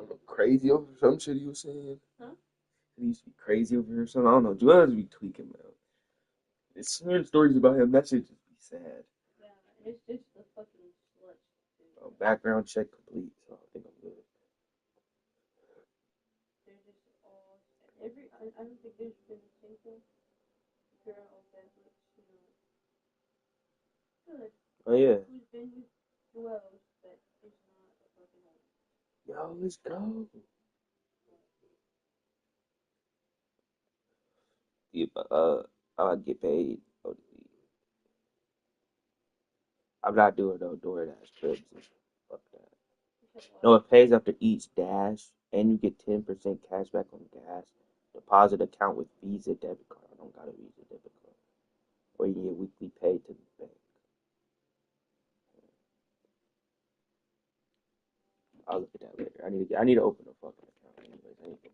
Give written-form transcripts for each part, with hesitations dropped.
don't know, crazy over some shit he was saying. Huh? He used to be crazy over here or something. I don't know. Joel's be tweaking, man. It's hearing stories about him. That shit just be sad. Yeah, it's just the fucking slut. Oh, background check complete, so I think I'm good. They're just all I don't think there's been a single girl that looks, good. Oh yeah. Who's been with Joel that is not a fucking woman. Yo, let's go. Yeah, I get paid. I'm not doing no DoorDash trips. Fuck that. No, it pays after each dash, and you get 10% cash back on gas. Deposit account with Visa debit card. I don't got a Visa debit card. Or you get weekly pay to the bank. I'll look at that later. I need to open a fucking account. Anyways, I need to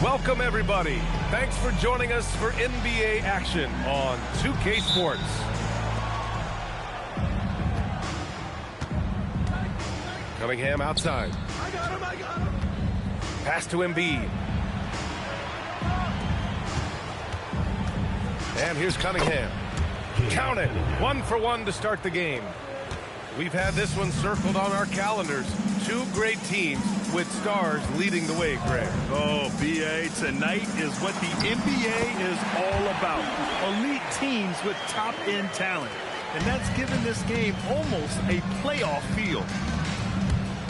Welcome, everybody. Thanks for joining us for NBA action on 2K Sports. Cunningham outside. I got him. Pass to Embiid. And here's Cunningham. Count it. 1 for 1 to start the game. We've had this one circled on our calendars. Two great teams with stars leading the way, Greg. Oh, B.A., tonight is what the NBA is all about. Elite teams with top-end talent. And that's given this game almost a playoff feel.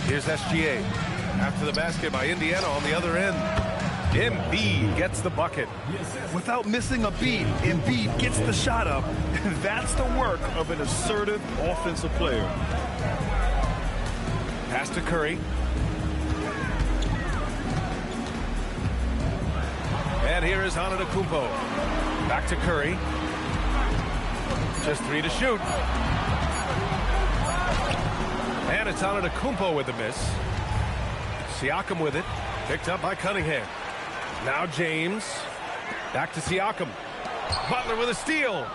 Here's SGA. After the basket by Indiana on the other end. Embiid gets the bucket. Without missing a beat, Embiid gets the shot up. That's the work of an assertive offensive player. Pass to Curry. And here is Antetokounmpo. Back to Curry. Just 3 to shoot. And it's Antetokounmpo with the miss. Siakam with it. Picked up by Cunningham. Now James. Back to Siakam. Butler with a steal.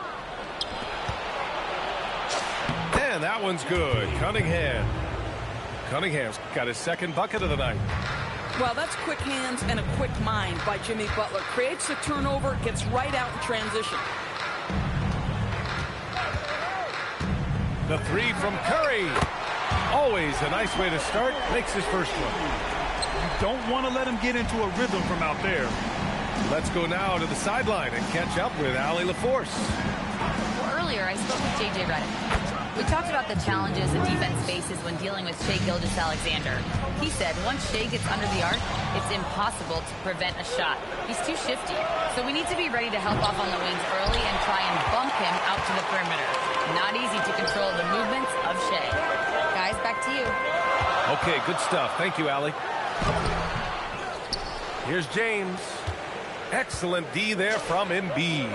And that one's good. Cunningham's got his second bucket of the night. Well, that's quick hands and a quick mind by Jimmy Butler. Creates the turnover, gets right out in transition. The 3 from Curry. Always a nice way to start. Makes his first one. Don't want to let him get into a rhythm from out there. Let's go now to the sideline and catch up with Allie LaForce. Well, earlier I spoke with J.J. Redick. We talked about the challenges the defense faces when dealing with Shai Gilgeous-Alexander. He said once Shai gets under the arc, it's impossible to prevent a shot. He's too shifty. So we need to be ready to help off on the wings early and try and bump him out to the perimeter. Not easy to control the movements of Shai. Guys, back to you. Okay, good stuff. Thank you, Allie. Here's James. Excellent D there from Embiid.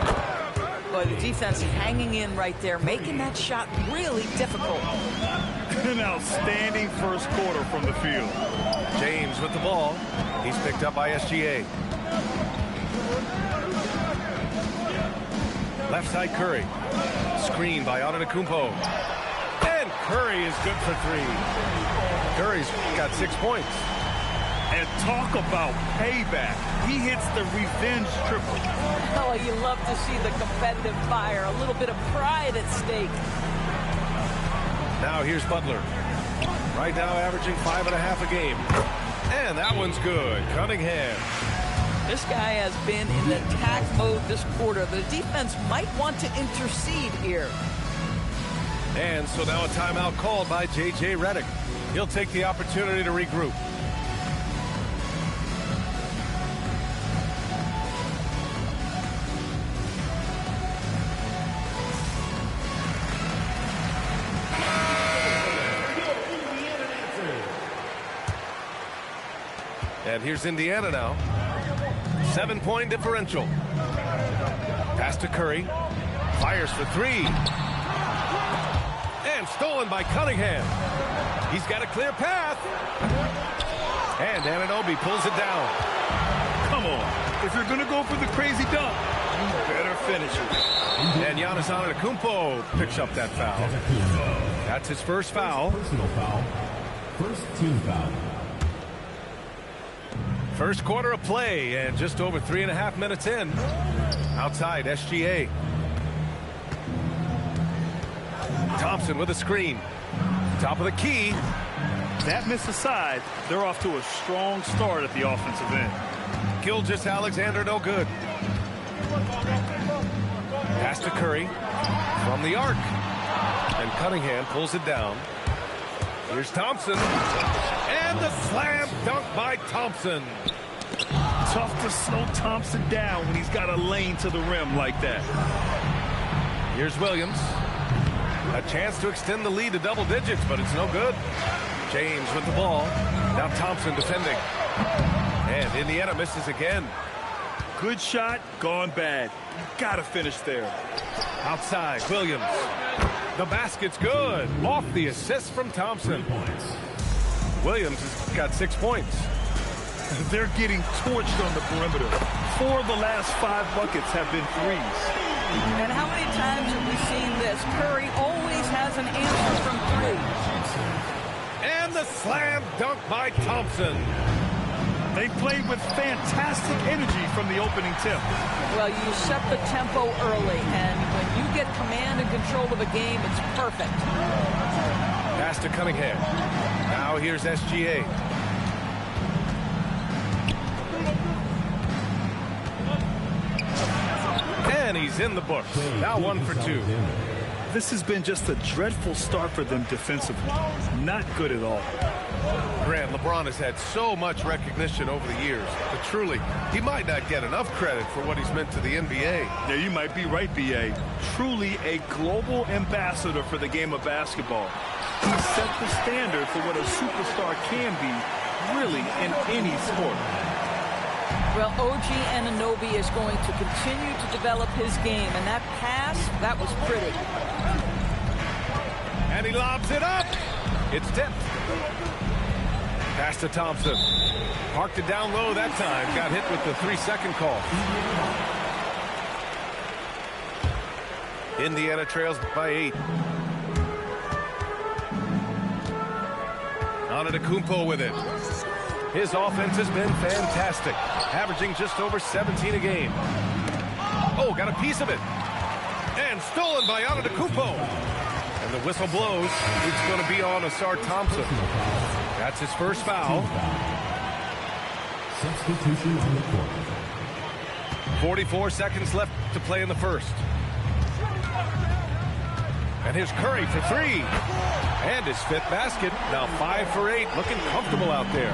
Boy, the defense is hanging in right there, making that shot really difficult. An outstanding first quarter from the field. James with the ball. He's picked up by SGA. Left side Curry. Screen by Antetokounmpo. And Curry is good for 3. Curry's got 6 points. And talk about payback. He hits the revenge triple. Oh, you love to see the competitive fire. A little bit of pride at stake. Now here's Butler. Right now averaging 5.5 a game. And that one's good. Cunningham. This guy has been in attack mode this quarter. The defense might want to intercede here. And so now a timeout called by J.J. Redick. He'll take the opportunity to regroup. And here's Indiana now. 7-point differential. Pass to Curry. Fires for 3. And stolen by Cunningham. He's got a clear path. And Anunoby pulls it down. Come on. If you're going to go for the crazy dunk, you better finish it. And Giannis Antetokounmpo picks up that foul. That's his first foul. Personal foul. First team foul. First quarter of play and just over 3.5 minutes in. Outside, SGA. Thompson with a screen. Top of the key. That miss aside, they're off to a strong start at the offensive end. Gilgeous-Alexander no good. Pass to Curry from the arc. And Cunningham pulls it down. Here's Thompson. And the slam dunk by Thompson. Tough to slow Thompson down when he's got a lane to the rim like that. Here's Williams. A chance to extend the lead to double digits, but it's no good. James with the ball. Now Thompson defending. And Indiana misses again. Good shot, gone bad. You gotta finish there. Outside, Williams. The basket's good. Off the assist from Thompson. Williams has got 6 points. They're getting torched on the perimeter. 4 of the last 5 buckets have been threes. And how many times have we seen this? Curry always has an answer from 3. And the slam dunk by Thompson. They played with fantastic energy from the opening tip. Well, you set the tempo early, and when you get command and control of a game, it's perfect. Pass to Cunningham. Now here's SGA. And he's in the books. Now 1 for 2. This has been just a dreadful start for them defensively. Not good at all. Grant, LeBron has had so much recognition over the years, but truly, he might not get enough credit for what he's meant to the NBA. Yeah, you might be right, B.A. Truly a global ambassador for the game of basketball. He set the standard for what a superstar can be, really, in any sport. Well, OG Anunoby is going to continue to develop his game, and that pass, that was pretty. And he lobs it up. It's tipped. Pass to Thompson. Parked it down low that time. Got hit with the 3-second call. Indiana trails by 8. Antetokounmpo with it. His offense has been fantastic, averaging just over 17 a game. Oh, got a piece of it. And stolen by Antetokounmpo. And the whistle blows. It's going to be on Ausar Thompson. That's his first foul. Substitution on the court. 44 seconds left to play in the first. And here's Curry for 3. And his 5th basket. Now 5 for 8. Looking comfortable out there.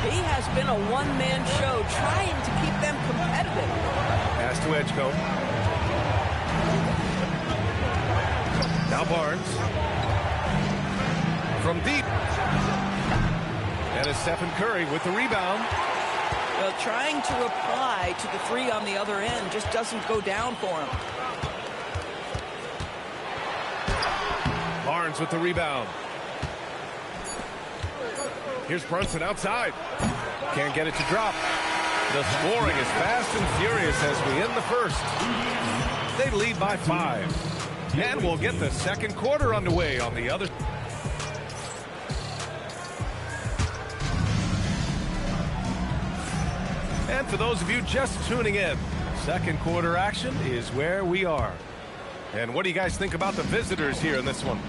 He has been a one-man show trying to keep them competitive. Pass to Edgecombe. Now Barnes. From deep. And it's Stephen Curry with the rebound. Well, trying to reply to the 3 on the other end just doesn't go down for him. Barnes with the rebound. Here's Brunson outside. Can't get it to drop. The scoring is fast and furious as we end the first. They lead by 5. And we'll get the second quarter underway on the other. And for those of you just tuning in, second quarter action is where we are. And what do you guys think about the visitors here in this one?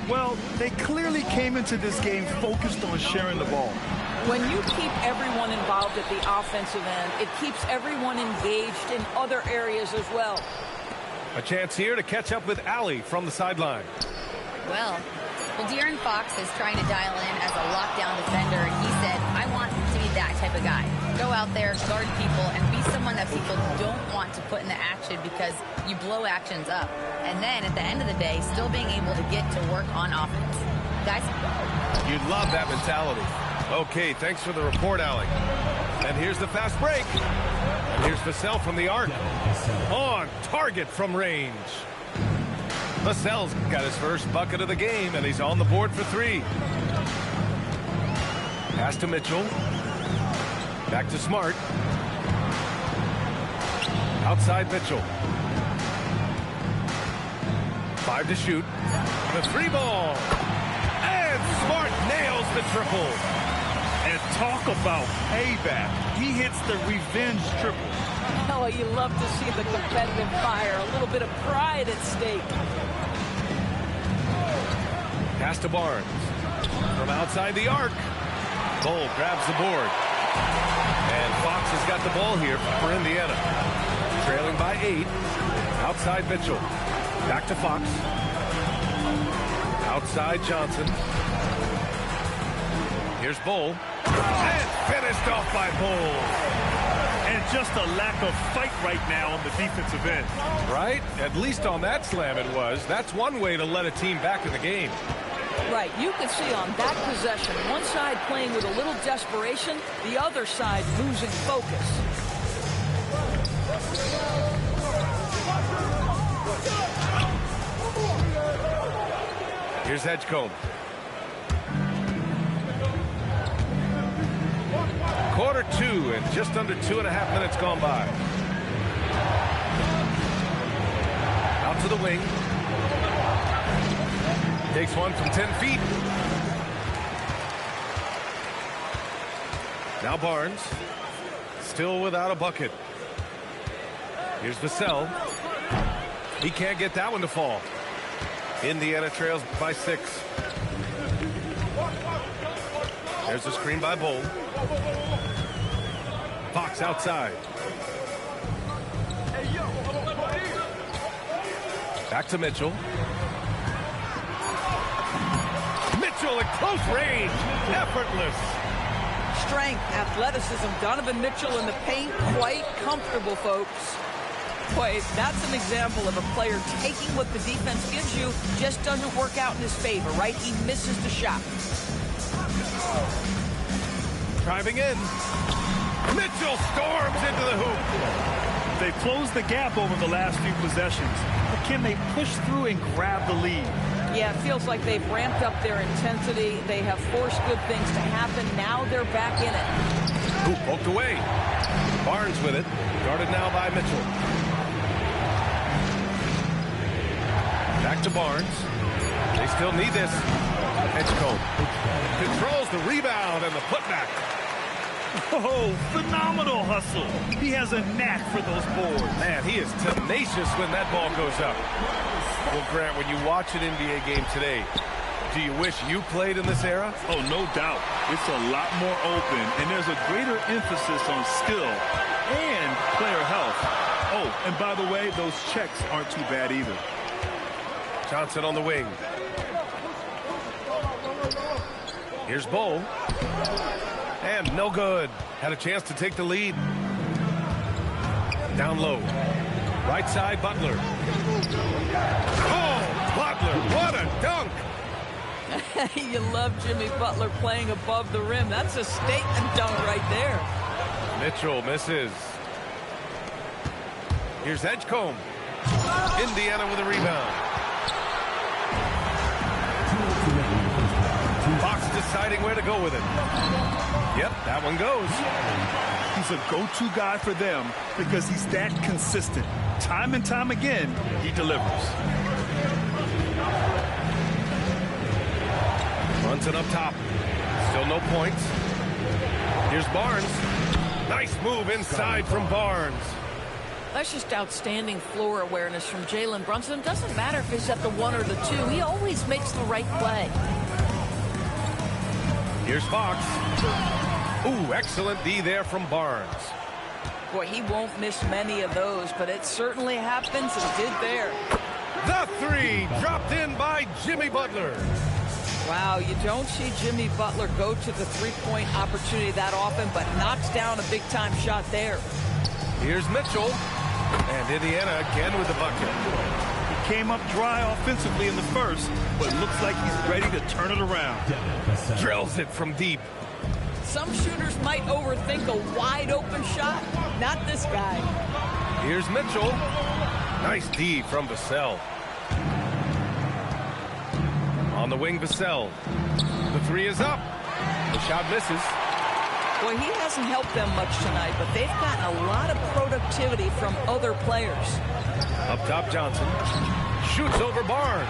Well, they clearly came into this game focused on sharing the ball. When you keep everyone involved at the offensive end, it keeps everyone engaged in other areas as well. A chance here to catch up with Allie from the sideline. Well, De'Aaron Fox is trying to dial in as a lockdown defender, and he said, I want to be that type of guy. Go out there, guard people, and be someone that people don't want to put in the action because you blow actions up. And then at the end of the day, still being able to get to work on offense. Guys? You'd love that mentality. Okay, thanks for the report, Allie. And here's the fast break. And here's Vassell from the arc. On target from range. Vassell's got his first bucket of the game, and he's on the board for 3. Pass to Mitchell. Back to Smart. Outside Mitchell. 5 to shoot. The 3 ball. And Smart nails the triple. And talk about payback. He hits the revenge triple. Oh, you love to see the competitive fire. A little bit of pride at stake. Pass to Barnes. From outside the arc. Cole grabs the board. And Fox has got the ball here for Indiana. Trailing by 8. Outside Mitchell. Back to Fox. Outside Johnson. Here's Bull. And finished off by Bull. And just a lack of fight right now on the defensive end. Right? At least on that slam it was. That's one way to let a team back in the game. Right, you can see on that possession, one side playing with a little desperation, the other side losing focus. Here's Edgecombe. Quarter 2 and just under 2.5 minutes gone by. Out to the wing. Takes one from 10 feet. Now Barnes. Still without a bucket. Here's Vassell. He can't get that one to fall. Indiana trails by 6. There's a screen by Bull. Fox outside. Back to Mitchell. Mitchell at close range. Effortless. Strength, athleticism. Donovan Mitchell in the paint, quite comfortable, folks. Boy, that's an example of a player taking what the defense gives you, just doesn't work out in his favor, right? He misses the shot. Driving in. Mitchell storms into the hoop. They've closed the gap over the last few possessions, but can they push through and grab the lead? Yeah, it feels like they've ramped up their intensity. They have forced good things to happen. Now they're back in it. Hoop poked away. Barnes with it. Guarded now by Mitchell. Back to Barnes. They still need this. Edgecombe controls the rebound and the putback. Oh, phenomenal hustle. He has a knack for those boards. Man, he is tenacious when that ball goes up. Well, Grant, when you watch an NBA game today, do you wish you played in this era? Oh, no doubt. It's a lot more open, and there's a greater emphasis on skill and player health. Oh, and by the way, those checks aren't too bad either. Johnson on the wing. Here's Bull. And no good. Had a chance to take the lead. Down low. Right side, Butler. Oh, Butler, what a dunk! You love Jimmy Butler playing above the rim. That's a statement dunk right there. Mitchell misses. Here's Edgecombe. Indiana with a rebound. Fox deciding where to go with it. Yep, that one goes. He's a go-to guy for them because he's that consistent. Time and time again, he delivers. Brunson up top. Still no points. Here's Barnes. Nice move inside from Barnes. That's just outstanding floor awareness from Jalen Brunson. Doesn't matter if he's at the 1 or the 2. He always makes the right play. Here's Fox. Ooh, excellent D there from Barnes. Boy, he won't miss many of those, but it certainly happens and did there. The 3 dropped in by Jimmy Butler. Wow, you don't see Jimmy Butler go to the three-point opportunity that often, but knocks down a big-time shot there. Here's Mitchell. And Indiana again with the bucket. He came up dry offensively in the first, but looks like he's ready to turn it around. Drills it from deep. Some shooters might overthink a wide-open shot. Not this guy. Here's Mitchell. Nice D from Vassell. On the wing, Vassell. The 3 is up. The shot misses. Boy, he hasn't helped them much tonight, but they've gotten a lot of productivity from other players. Up top, Johnson. Shoots over Barnes.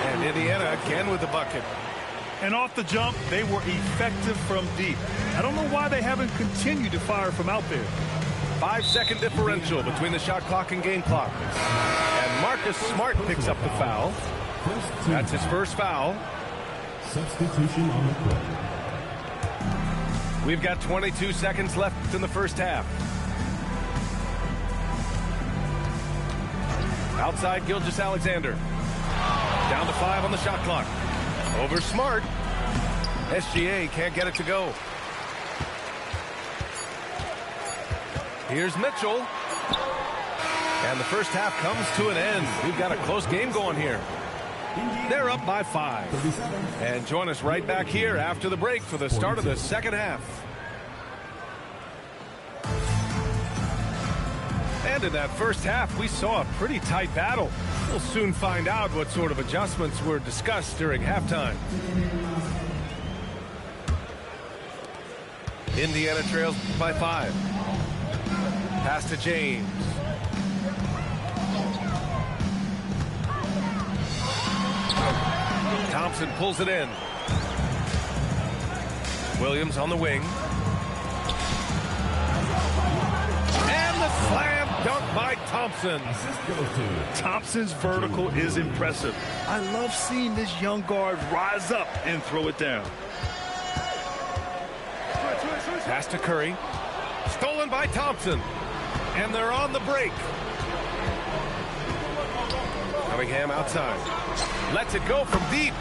And Indiana again with the bucket. And off the jump, they were effective from deep. I don't know why they haven't continued to fire from out there. 5-second differential between the shot clock and game clock. And Marcus Smart picks up the foul. That's his first foul. Substitution on the court. We've got 22 seconds left in the first half. Outside Gilgeous-Alexander. Down to 5 on the shot clock. Over Smart. SGA can't get it to go. Here's Mitchell. And the first half comes to an end. We've got a close game going here. They're up by 5. And join us right back here after the break for the start of the second half. And in that first half, we saw a pretty tight battle. We'll soon find out what sort of adjustments were discussed during halftime. Indiana trails by 5. Pass to James. Thompson pulls it in. Williams on the wing. And the slam dunk by Thompson. Thompson's vertical is impressive. I love seeing this young guard rise up and throw it down. Pass to Curry. Stolen by Thompson. And they're on the break. Cunningham outside. Lets it go from deep.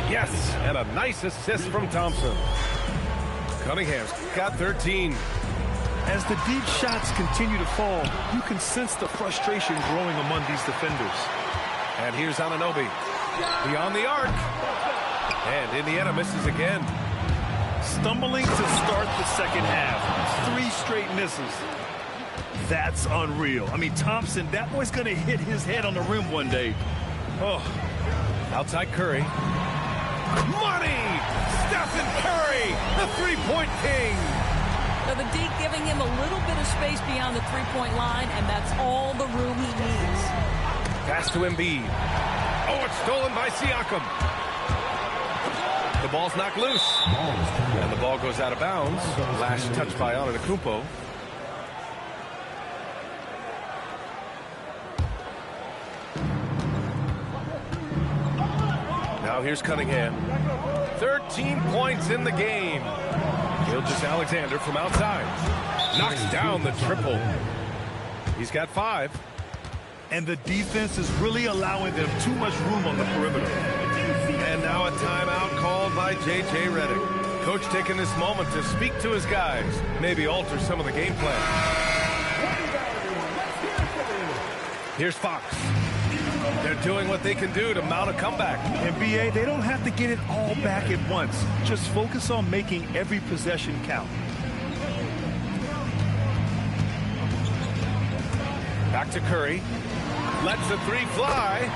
Yes, and a nice assist from Thompson. Cunningham's got 13. As the deep shots continue to fall, you can sense the frustration growing among these defenders. And here's Anunoby. Beyond the arc. And Indiana misses again. Stumbling to start the second half. 3 straight misses. That's unreal. I mean, Thompson, that boy's going to hit his head on the rim one day. Oh. Outside Curry. Money! Stephen Curry, the three-point king. So the D giving him a little bit of space beyond the three-point line, and that's all the room he needs. Pass to Embiid. Oh, it's stolen by Siakam. The ball's knocked loose. And the ball goes out of bounds. Last touch by Antetokounmpo. Now here's Cunningham. 13 points in the game. Gilgeous-Alexander from outside. Knocks down the triple. He's got 5. And the defense is really allowing them too much room on the perimeter. And now a timeout called by J.J. Redick. Coach taking this moment to speak to his guys. Maybe alter some of the game plan. Here's Fox. They're doing what they can do to mount a comeback. NBA, they don't have to get it all back at once. Just focus on making every possession count. Back to Curry. Lets the 3 fly.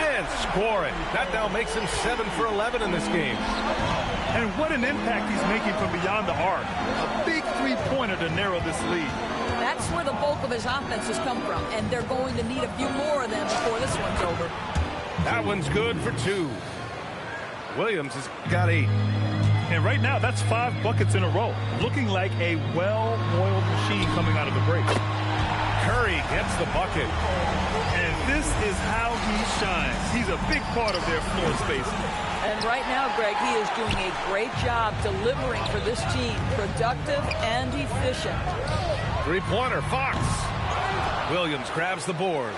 And scoring. That now makes him 7 for 11 in this game. And what an impact he's making from beyond the arc. A big three-pointer to narrow this lead. That's where the bulk of his offense has come from, and they're going to need a few more of them before this one's over. That one's good for 2. Williams has got 8. And right now, that's 5 buckets in a row. Looking like a well-oiled machine coming out of the break. Curry gets the bucket. And this is how he shines. He's a big part of their floor space. And right now, Greg, he is doing a great job delivering for this team. Productive and efficient. Three-pointer, Fox. Williams grabs the board.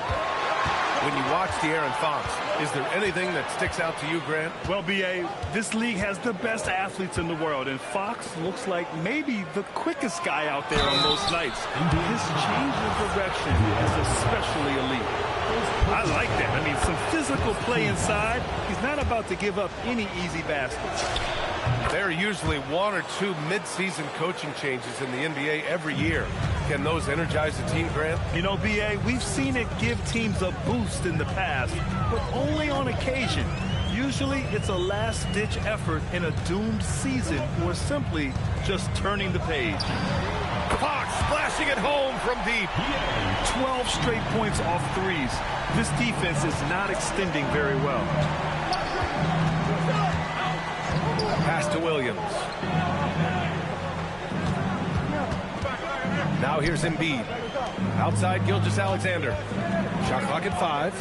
When you watch De'Aaron Fox, is there anything that sticks out to you, Grant? Well, B.A., this league has the best athletes in the world, and Fox looks like maybe the quickest guy out there on most nights. His change of direction is especially elite. I like that. I mean, some physical play inside. He's not about to give up any easy baskets. There are usually 1 or 2 mid-season coaching changes in the NBA every year. Can those energize the team, Grant? You know, B.A., we've seen it give teams a boost in the past, but only on occasion. Usually it's a last-ditch effort in a doomed season or simply just turning the page. Fox splashing it home from deep. 12 straight points off threes. This defense is not extending very well. Pass to Williams. Now here's Embiid. Outside Gilgeous-Alexander. Shot clock at 5.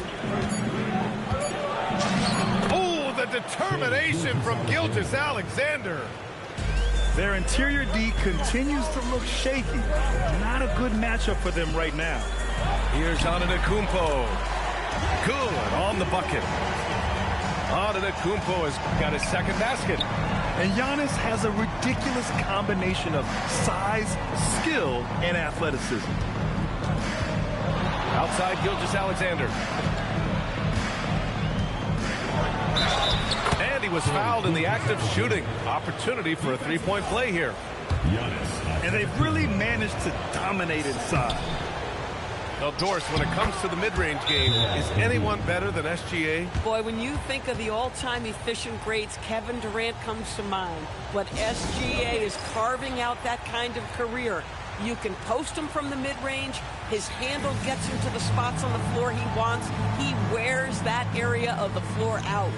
Oh, the determination from Gilgeous-Alexander. Their interior D continues to look shaky. Not a good matchup for them right now. Here's Antetokounmpo. Good on the bucket. Antetokounmpo has got his second basket. And Giannis has a ridiculous combination of size, skill, and athleticism. Outside Gilgeous-Alexander. And he was fouled in the act of shooting. Opportunity for a three-point play here. And they've really managed to dominate inside. Well, Doris, when it comes to the mid-range game, is anyone better than SGA? Boy, when you think of the all-time efficient greats, Kevin Durant comes to mind. But SGA is carving out that kind of career. You can post him from the mid-range. His handle gets him to the spots on the floor he wants. He wears that area of the floor out.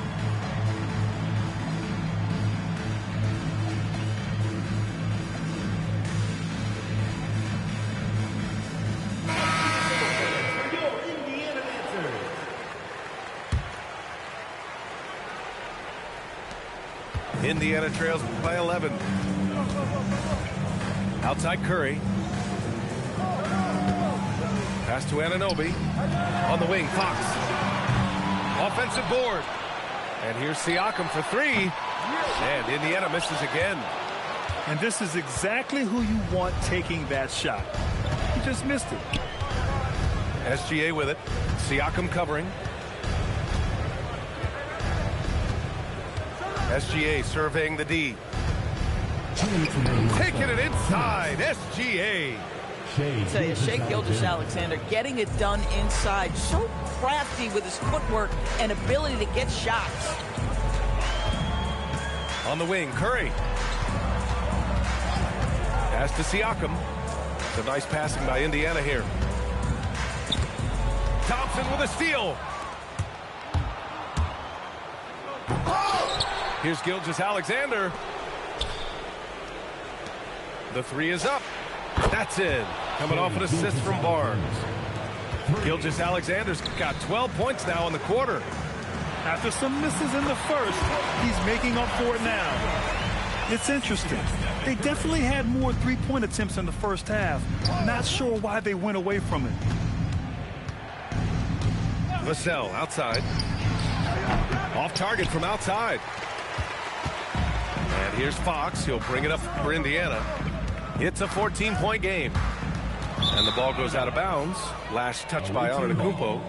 Indiana trails by 11. Outside Curry. Pass to Anunoby. On the wing, Fox. Offensive board. And here's Siakam for three. And Indiana misses again. And this is exactly who you want taking that shot. He just missed it. SGA with it. Siakam covering. SGA surveying the D. Taking it inside. SGA. I tell you, Shai Gilgeous-Alexander getting it done inside. So crafty with his footwork and ability to get shots. On the wing, Curry. Pass to Siakam. It's a nice passing by Indiana here. Thompson with a steal. Here's Gilgeous-Alexander. The three is up. That's in. Coming off an assist from Barnes. Gilgeous-Alexander's got 12 points now in the quarter. After some misses in the first, he's making up for it now. It's interesting. They definitely had more three-point attempts in the first half. Not sure why they went away from it. Vassell outside. Off target from outside. And here's Fox. He'll bring it up for Indiana. It's a 14-point game. And the ball goes out of bounds. Last touch by Antetokounmpo.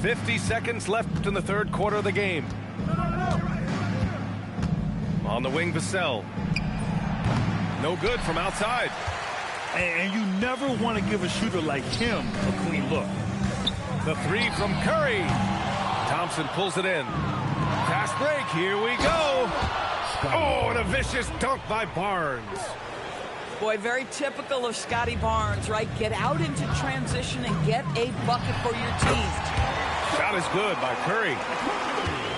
.50 seconds left in the third quarter of the game. On the wing, Vassell. No good from outside. And you never want to give a shooter like him a clean look. The three from Curry. Thompson pulls it in. Fast break. Here we go. Oh, and a vicious dunk by Barnes. Boy, very typical of Scotty Barnes, right? Get out into transition and get a bucket for your team. Shot is good by Curry.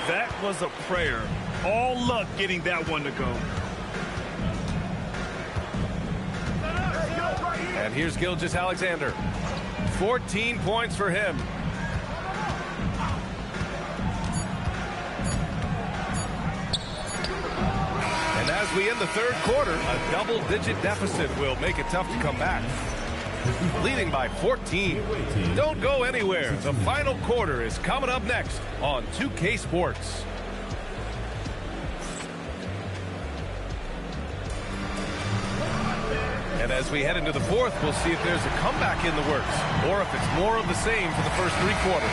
That was a prayer. All luck getting that one to go. And here's Gilgeous-Alexander. 14 points for him. And as we end the third quarter, a double-digit deficit will make it tough to come back. Leading by 14. Don't go anywhere. The final quarter is coming up next on 2K Sports. And as we head into the fourth, we'll see if there's a comeback in the works or if it's more of the same for the first three quarters.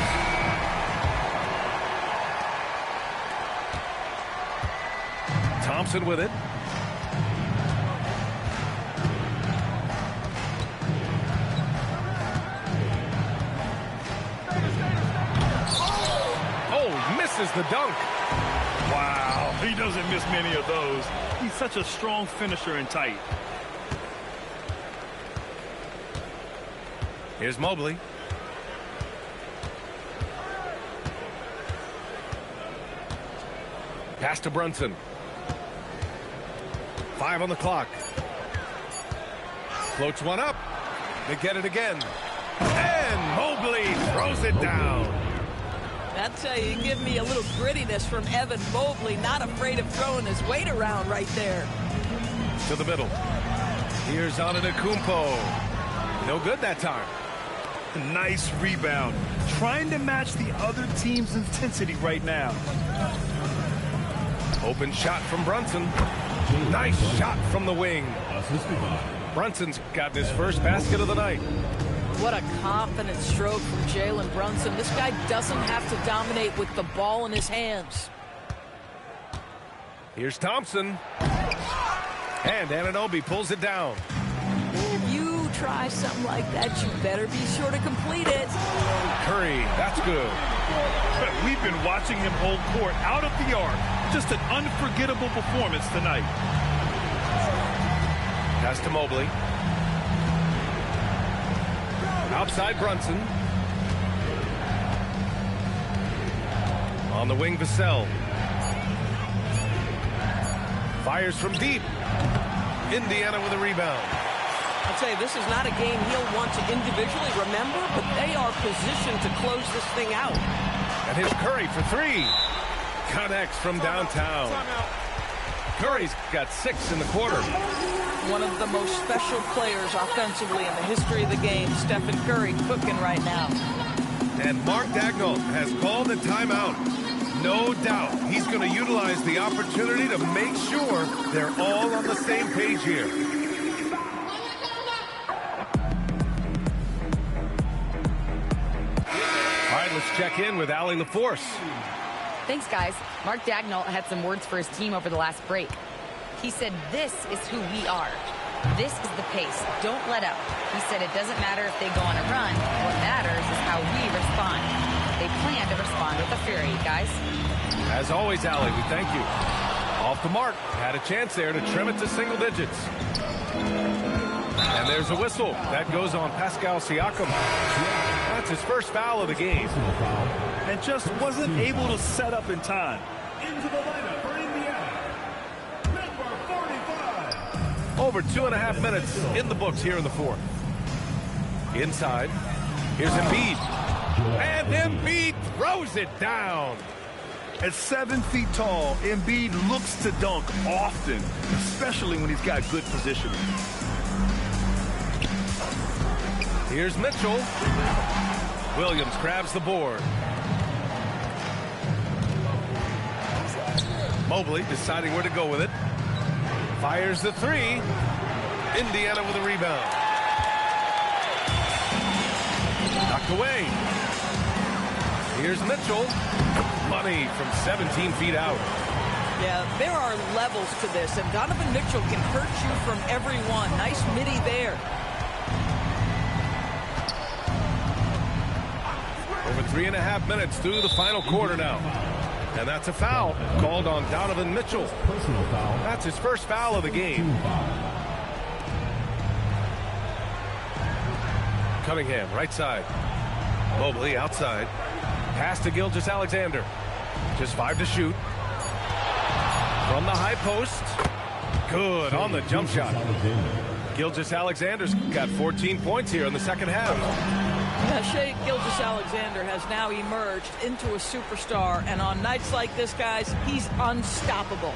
Thompson with it. Oh, misses the dunk. Wow, he doesn't miss many of those. He's such a strong finisher and tight. Here's Mobley. Pass to Brunson. 5 on the clock. Floats one up. They get it again. And Mobley throws it down. I tell you, you give me a little grittiness from Evan Mobley, not afraid of throwing his weight around right there. To the middle. Here's Antetokounmpo. No good that time. Nice rebound. Trying to match the other team's intensity right now. Open shot from Brunson. Nice shot from the wing. Brunson's gotten his first basket of the night. What a confident stroke from Jalen Brunson. This guy doesn't have to dominate with the ball in his hands. Here's Thompson. And Anunoby pulls it down. If you try something like that, you better be sure to complete it. Curry, that's good. We've been watching him hold court out of the arc. Just an unforgettable performance tonight. Pass to Mobley. Outside Brunson. On the wing, Vassell. Fires from deep. Indiana with a rebound. I'll tell you, this is not a game he'll want to individually remember, but they are positioned to close this thing out. And here's Curry for three. Connects from downtown. Curry's got 6 in the quarter. One of the most special players offensively in the history of the game, Stephen Curry, cooking right now. And Mark Daigneault has called a timeout. No doubt he's going to utilize the opportunity to make sure they're all on the same page here. All right, let's check in with Allie LaForce. Thanks, guys. Mark Daigneault had some words for his team over the last break. He said, "This is who we are. This is the pace. Don't let up." He said it doesn't matter if they go on a run. What matters is how we respond. They plan to respond with a fury, guys. As always, Allie, we thank you. Off the mark. Had a chance there to trim it to single digits. And there's a whistle. That goes on Pascal Siakam. That's his first foul of the game. And just wasn't able to set up in time. Into the lineup for Indiana, number 45. Over 2.5 minutes in the books here in the fourth. Inside. Here's Embiid. And Embiid throws it down. At 7 feet tall, Embiid looks to dunk often, especially when he's got good positioning. Here's Mitchell. Williams grabs the board. Mobley deciding where to go with it. Fires the three. Indiana with a rebound. Knocked away. Here's Mitchell. Money from 17 feet out. Yeah, there are levels to this, and Donovan Mitchell can hurt you from every one. Nice midi there. Over 3.5 minutes through the final quarter now. And that's a foul called on Donovan Mitchell. Personal foul. That's his first foul of the game. Cunningham, right side. Mobley outside. Pass to Gilgeous-Alexander. Just 5 to shoot. From the high post. Good on the jump shot. Gilgeous-Alexander's got 14 points here in the second half. Yeah, Shai Gilgeous-Alexander has now emerged into a superstar, and on nights like this, guys, he's unstoppable.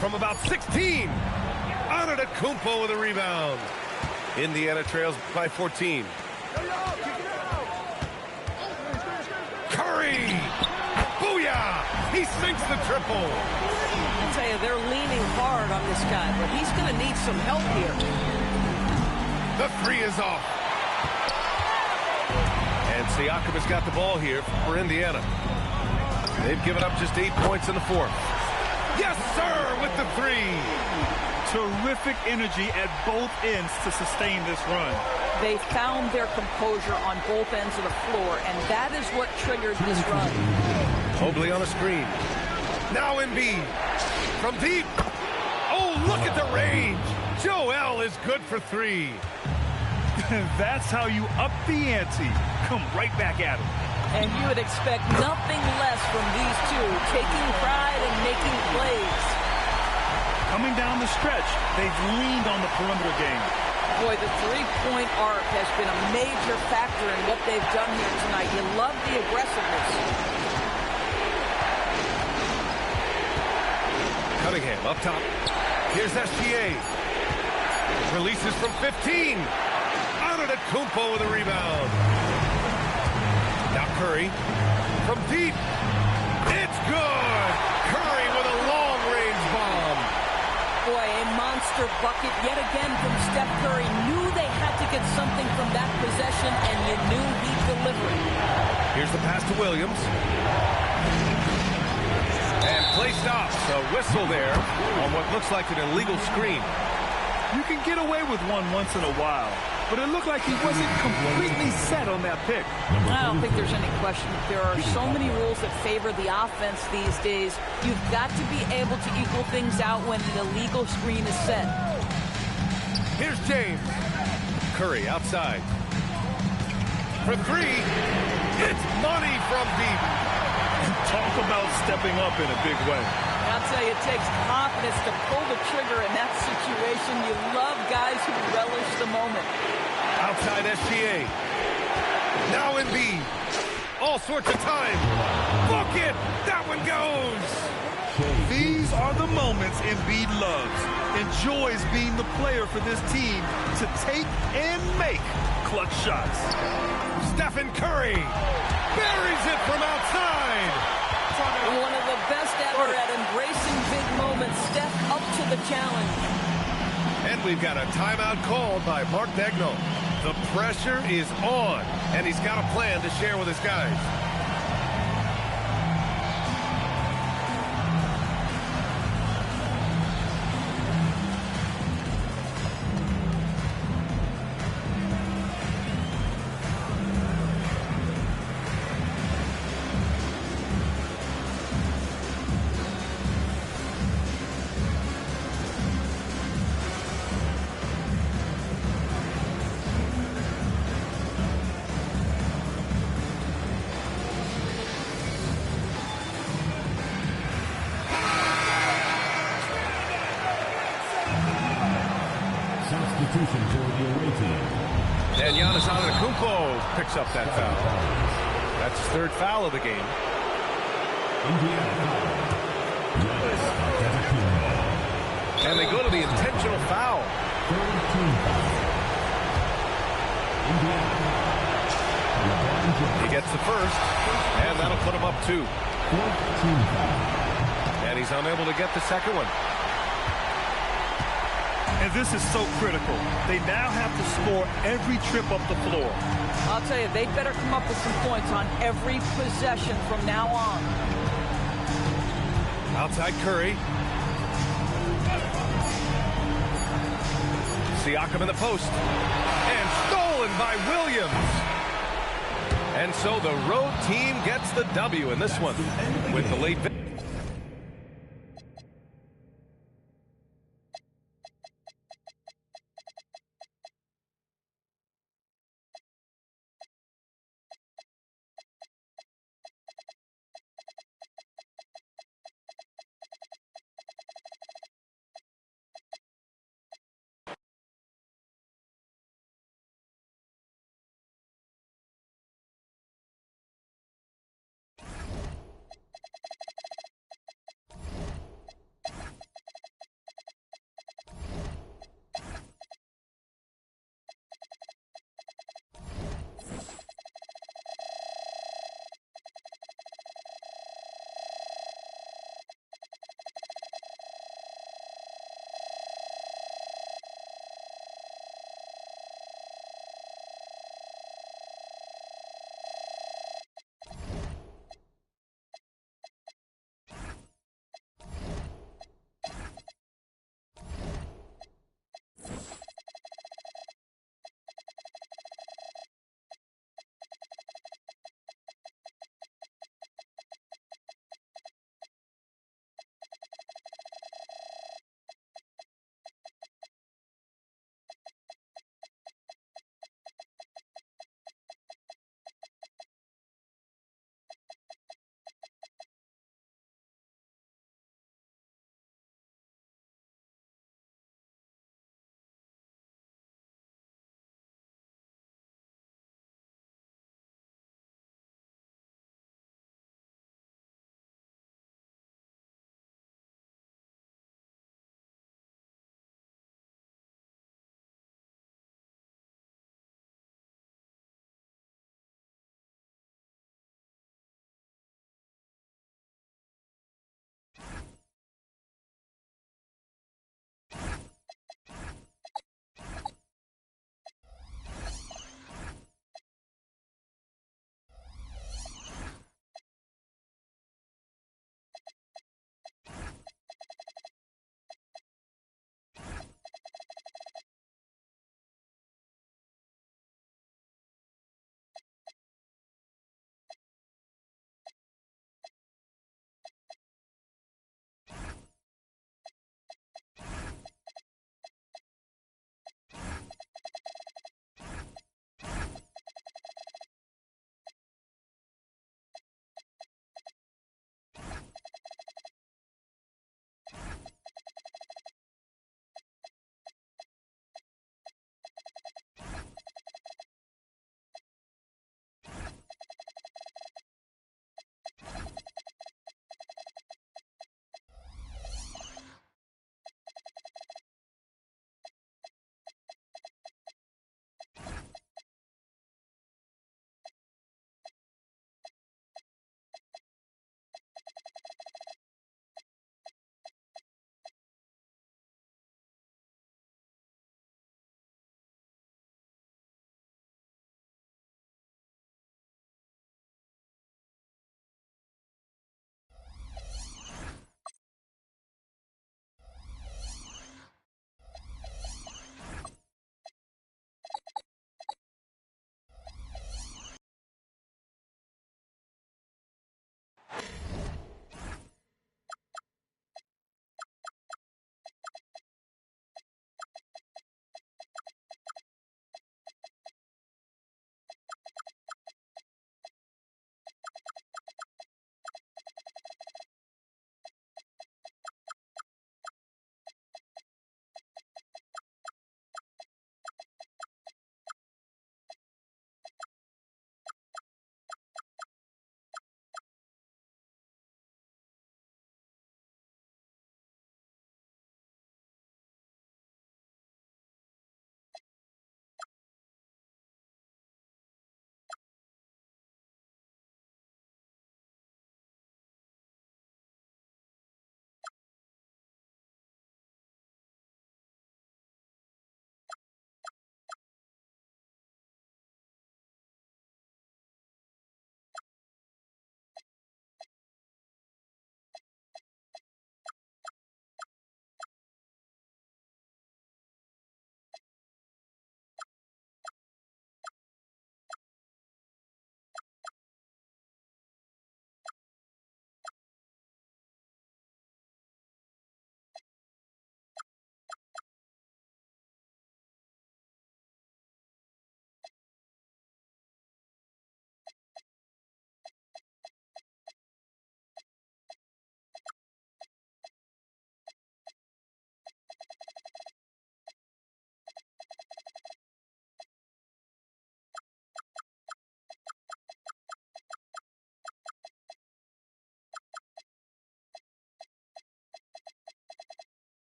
From about 16. Antetokounmpo with a rebound. Indiana trails by 14. Curry! Booyah! He sinks the triple. I'll tell you, they're leaning hard on this guy, but he's going to need some help here. The three is off. And Siakam has got the ball here for Indiana. They've given up just 8 points in the fourth. Yes, sir, with the three. Terrific energy at both ends to sustain this run. They found their composure on both ends of the floor, and that is what triggered this run. Mobley on a screen. Now Embiid. From deep. Oh, look at the range. Joel is good for three. That's how you up the ante. Come right back at him. And you would expect nothing less from these two, taking pride and making plays. Coming down the stretch, they've leaned on the perimeter game. Boy, the three-point arc has been a major factor in what they've done here tonight. You love the aggressiveness. Cunningham up top. Here's SGA. Releases from 15. Antetokounmpo with a rebound. Now Curry from deep. It's good. Curry with a long-range bomb. Boy, a monster bucket yet again from Steph Curry. Knew they had to get something from that possession, and you knew he'd deliver it. Here's the pass to Williams. And play stops. A whistle there on what looks like an illegal screen. You can get away with one once in a while, but it looked like he wasn't completely set on that pick. I don't think there's any question. There are so many rules that favor the offense these days. You've got to be able to equal things out when an illegal screen is set. Here's James. Curry outside. For three. It's money from deep. Talk about stepping up in a big way. I'll tell you, it takes confidence to pull the trigger in that situation. You love guys who relish the moment. Outside SGA. Now Embiid. All sorts of time. Book it. That one goes. These are the moments Embiid loves. Enjoys being the player for this team to take and make clutch shots. Stephen Curry buries it from outside. One of the best ever at embracing big moments. Steph up to the challenge. And we've got a timeout called by Mark Daigneault. The pressure is on, and he's got a plan to share with his guys. Substitution for the away team. And Giannis Antetokounmpo picks up that foul. That's his third foul of the game. Indiana foul. Giannis Antetokounmpo. And they go to the intentional foul. Third team foul. Indiana foul. LeBron He James. gets the first, and that'll put him up 2. Fourth team foul. And he's unable to get the second one. And this is so critical. They now have to score every trip up the floor. I'll tell you, they better come up with some points on every possession from now on. Outside Curry. Siakam in the post. And stolen by Williams. And so the road team gets the W in this one with the late victory.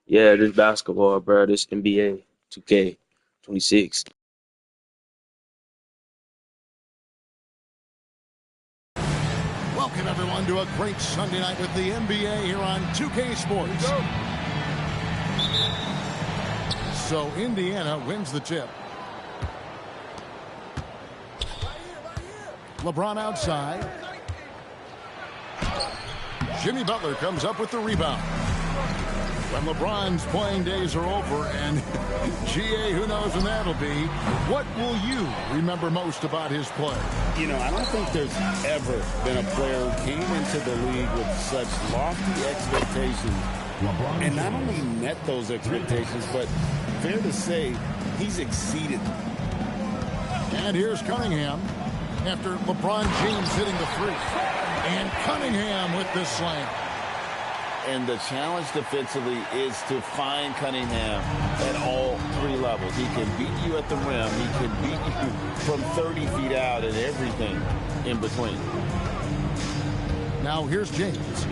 Yeah, this basketball, bro. This NBA 2K26. Welcome, everyone, to a great Sunday night with the NBA here on 2K Sports. So Indiana wins the tip. LeBron outside. Jimmy Butler comes up with the rebound. When LeBron's playing days are over, and GA, who knows when that'll be, what will you remember most about his play? You know, I don't think there's ever been a player who came into the league with such lofty expectations and not only met those expectations, but fair to say, he's exceeded them. And here's Cunningham after LeBron James hitting the three. And Cunningham with the slam. And the challenge defensively is to find Cunningham at all three levels. He can beat you at the rim. He can beat you from 30 feet out and everything in between. Now here's James.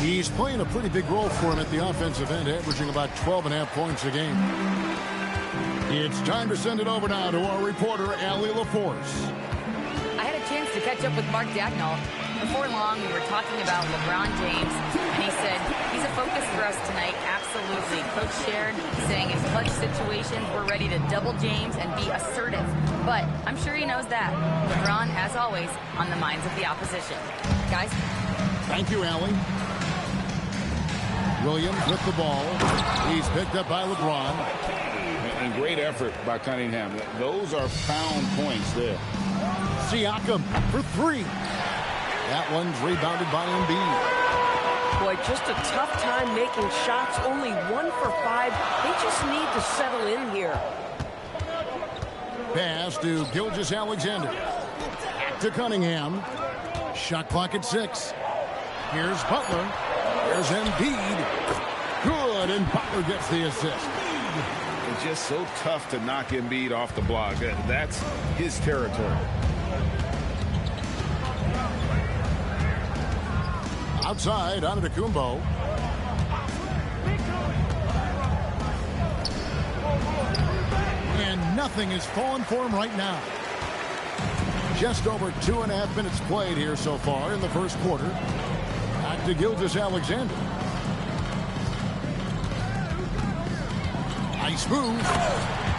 He's playing a pretty big role for him at the offensive end, averaging about 12.5 points a game. It's time to send it over now to our reporter, Allie LaForce. I had a chance to catch up with Mark Dagnall. Before long, we were talking about LeBron James, and he said, he's a focus for us tonight, absolutely. Coach shared, saying in clutch situations, we're ready to double James and be assertive. But I'm sure he knows that. LeBron, as always, on the minds of the opposition. Guys? Thank you, Allie. Williams with the ball. He's picked up by LeBron. And great effort by Cunningham. Those are pound points there. Siakam for three. That one's rebounded by Embiid. Boy, just a tough time making shots. Only 1 for 5. They just need to settle in here. Pass to Gilgeous-Alexander. To Cunningham. Shot clock at 6. Here's Butler. There's Embiid. Good, and Butler gets the assist. It's just so tough to knock Embiid off the block. That's his territory. Outside, Antetokounmpo. And nothing is falling for him right now. Just over 2.5 minutes played here so far in the first quarter. Back to Gilgeous-Alexander. Nice move.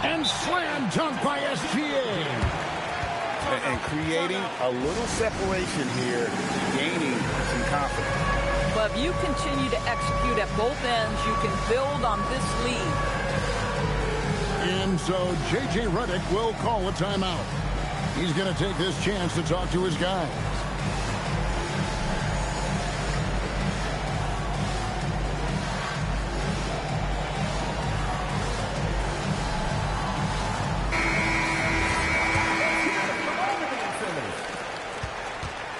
And slam dunk by SGA. And creating a little separation here, gaining some confidence. But if you continue to execute at both ends, you can build on this lead. And so J.J. Redick will call a timeout. He's going to take this chance to talk to his guys.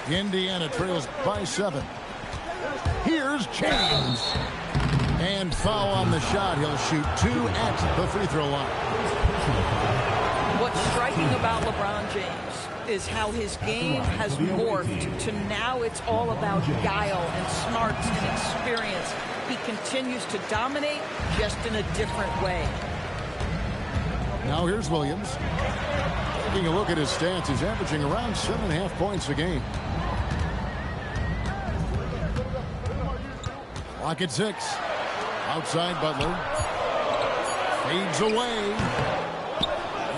Indiana trails by 7. Here's James. And foul on the shot. He'll shoot 2 at the free throw line. What's striking about LeBron James is how his game has morphed to now it's all about guile and smarts and experience. He continues to dominate just in a different way. Now here's Williams. Taking a look at his stats, he's averaging around 7.5 points a game. Clock at 6. Outside Butler. Fades away.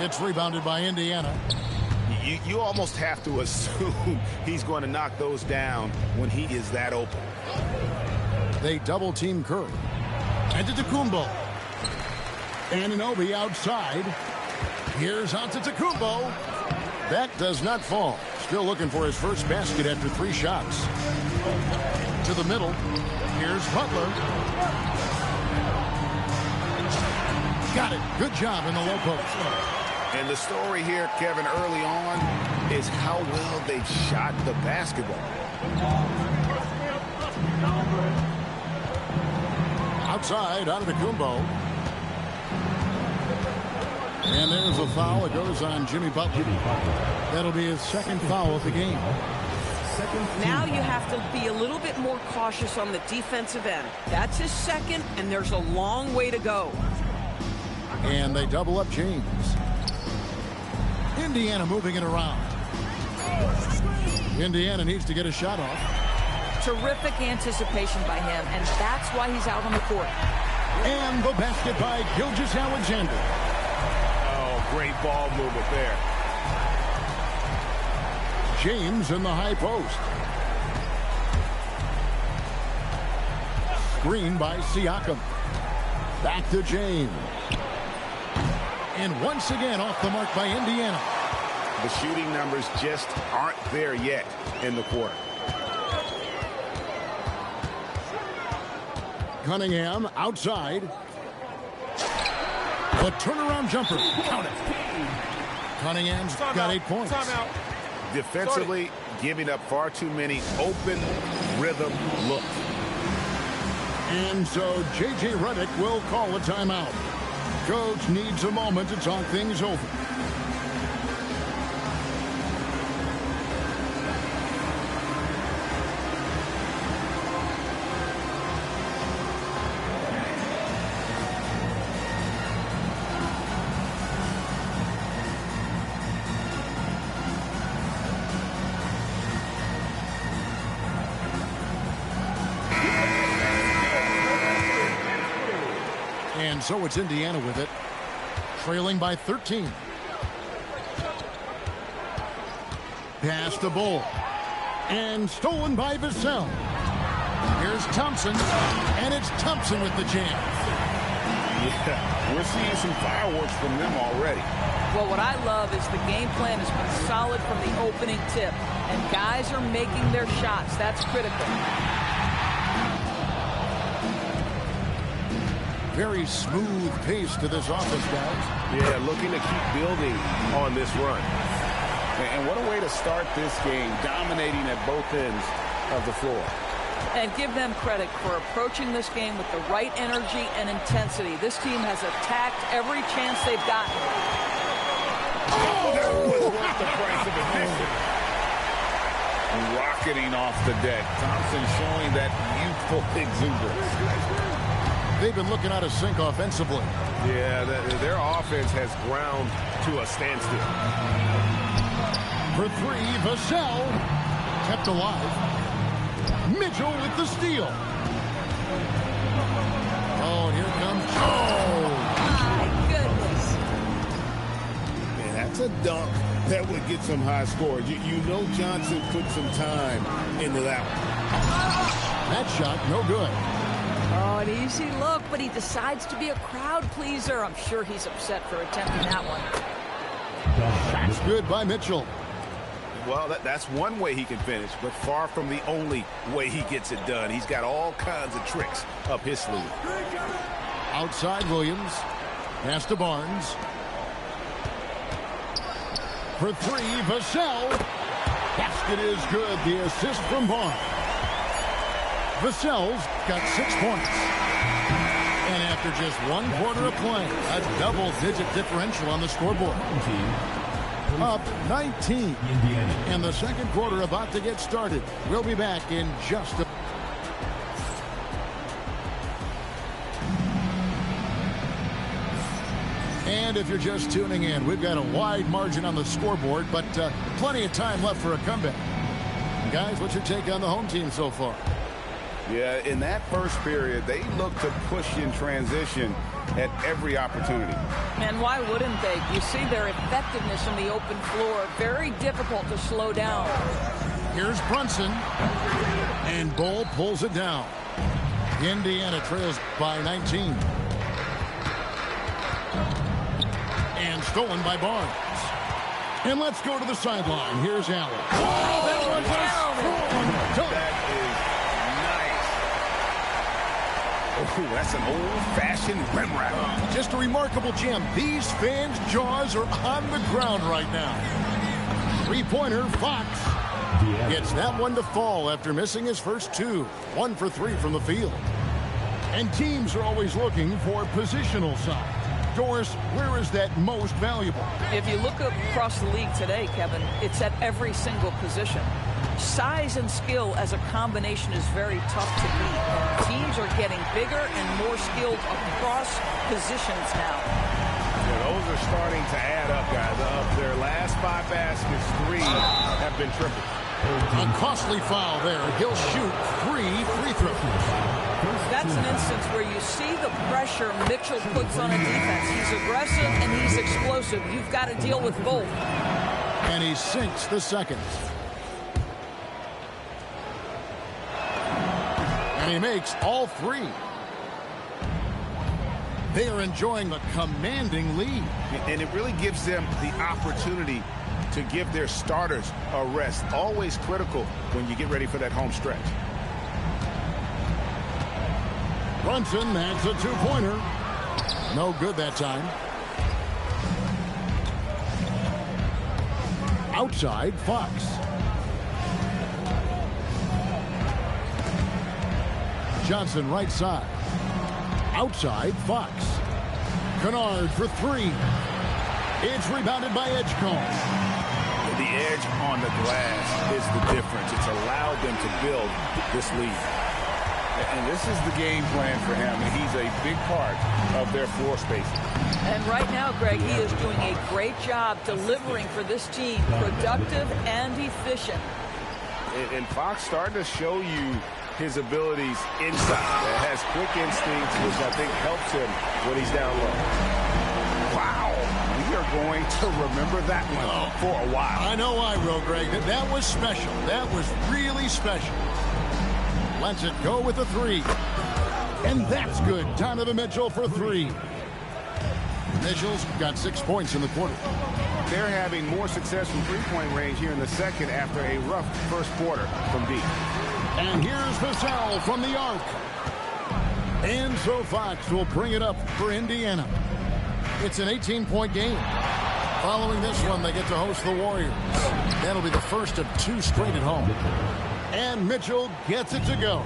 It's rebounded by Indiana. You almost have to assume he's going to knock those down when he is that open. They double team Curry. Antetokounmpo. Anunoby outside. Here's Antetokounmpo. That does not fall. Still looking for his first basket after 3 shots. To the middle. Here's Butler. Got it. Good job in the low post. And the story here, Kevin, early on is how well they've shot the basketball. Outside, Antetokounmpo. And there's a foul. It goes on Jimmy Butler. That'll be his second foul of the game. Now you have to be a little bit more cautious on the defensive end. That's his second, and there's a long way to go. And they double up James. Indiana moving it around. Indiana needs to get a shot off. Terrific anticipation by him, and that's why he's out on the court. And the basket by Gilgeous-Alexander. Oh, great ball movement there. James in the high post. Screen by Siakam. Back to James. And once again off the mark by Indiana. The shooting numbers just aren't there yet in the quarter. Cunningham outside. The turnaround jumper. Count it. Cunningham's got 8 points. Defensively, giving up far too many open rhythm looks. And so J.J. Redick will call a timeout. Coach needs a moment to talk things over. And so it's Indiana with it, trailing by 13. Pass to Bull. And stolen by Vassell. Here's Thompson. And it's Thompson with the jam. Yeah, we're seeing some fireworks from them already. Well, what I love is the game plan has been solid from the opening tip. And guys are making their shots. That's critical. Very smooth pace to this offense, guys. Yeah, looking to keep building on this run. And what a way to start this game, dominating at both ends of the floor. And give them credit for approaching this game with the right energy and intensity. This team has attacked every chance they've gotten. Oh, that was worth the price of admission. Rocketing off the deck. Thompson showing that youthful exuberance. They've been looking out of sync offensively. Yeah, their offense has ground to a standstill. For three, Vassell kept alive. Mitchell with the steal. Oh, and here comes Joe. My goodness. Man, that's a dunk that would get some high scores. You know Johnson put some time into that one. That shot, no good. Oh, an easy look, but he decides to be a crowd pleaser. I'm sure he's upset for attempting that one. That's good by Mitchell. Well, that's one way he can finish, but far from the only way he gets it done. He's got all kinds of tricks up his sleeve. Outside Williams. Pass to Barnes. For three, Vassell. Basket is good. The assist from Barnes. Vassell's got 6 points. And after just 1 quarter of play, a double-digit differential on the scoreboard. Up 19. And the second quarter about to get started. We'll be back in just a... And if you're just tuning in, we've got a wide margin on the scoreboard, but plenty of time left for a comeback. Guys, what's your take on the home team so far? Yeah, in that first period, they looked to push in transition at every opportunity. And why wouldn't they? You see their effectiveness in the open floor. Very difficult to slow down. Here's Brunson. And Bull pulls it down. Indiana trails by 19. And stolen by Barnes. And let's go to the sideline. Here's Allen. Oh, that was a strong dunk. That is nice. Oh, that's an old-fashioned rim wrap. Just a remarkable jam. These fans' jaws are on the ground right now. Three-pointer, Fox. Gets that one to fall after missing his first 2. 1 for 3 from the field. And teams are always looking for positional size. Doris, where is that most valuable? If you look across the league today, Kevin, it's at every single position. Size and skill as a combination is very tough to beat. Teams are getting bigger and more skilled across positions now. Yeah, those are starting to add up, guys. Of their last 5 baskets, 3 have been triples. A costly foul there. He'll shoot 3 free throws. That's an instance where you see the pressure Mitchell puts on a defense. He's aggressive and he's explosive. You've got to deal with both. And he sinks the second. And he makes all 3. They are enjoying a commanding lead. And it really gives them the opportunity to give their starters a rest. Always critical when you get ready for that home stretch. Brunson, that's a 2-pointer. No good that time. Outside, Fox. Johnson right side. Outside, Fox. Kennard for 3. It's rebounded by Edgecombe. The edge on the glass is the difference. It's allowed them to build this lead. And this is the game plan for him. He's a big part of their floor spacing. And right now, Greg, he is doing a great job delivering for this team. Productive and efficient. And Fox starting to show you his abilities inside. Has quick instincts, which I think helps him when he's down low. Wow. We are going to remember that one for a while. I know I will, Greg. That was special. That was really special. Lets it go with the 3. And that's good. Donovan Mitchell for 3. Mitchell's got 6 points in the quarter. They're having more success from three-point range here in the second after a rough first quarter from deep. And here's Vassell from the arc. And so Fox will bring it up for Indiana. It's an 18-point game. Following this one, they get to host the Warriors. That'll be the first of 2 straight at home. And Mitchell gets it to go.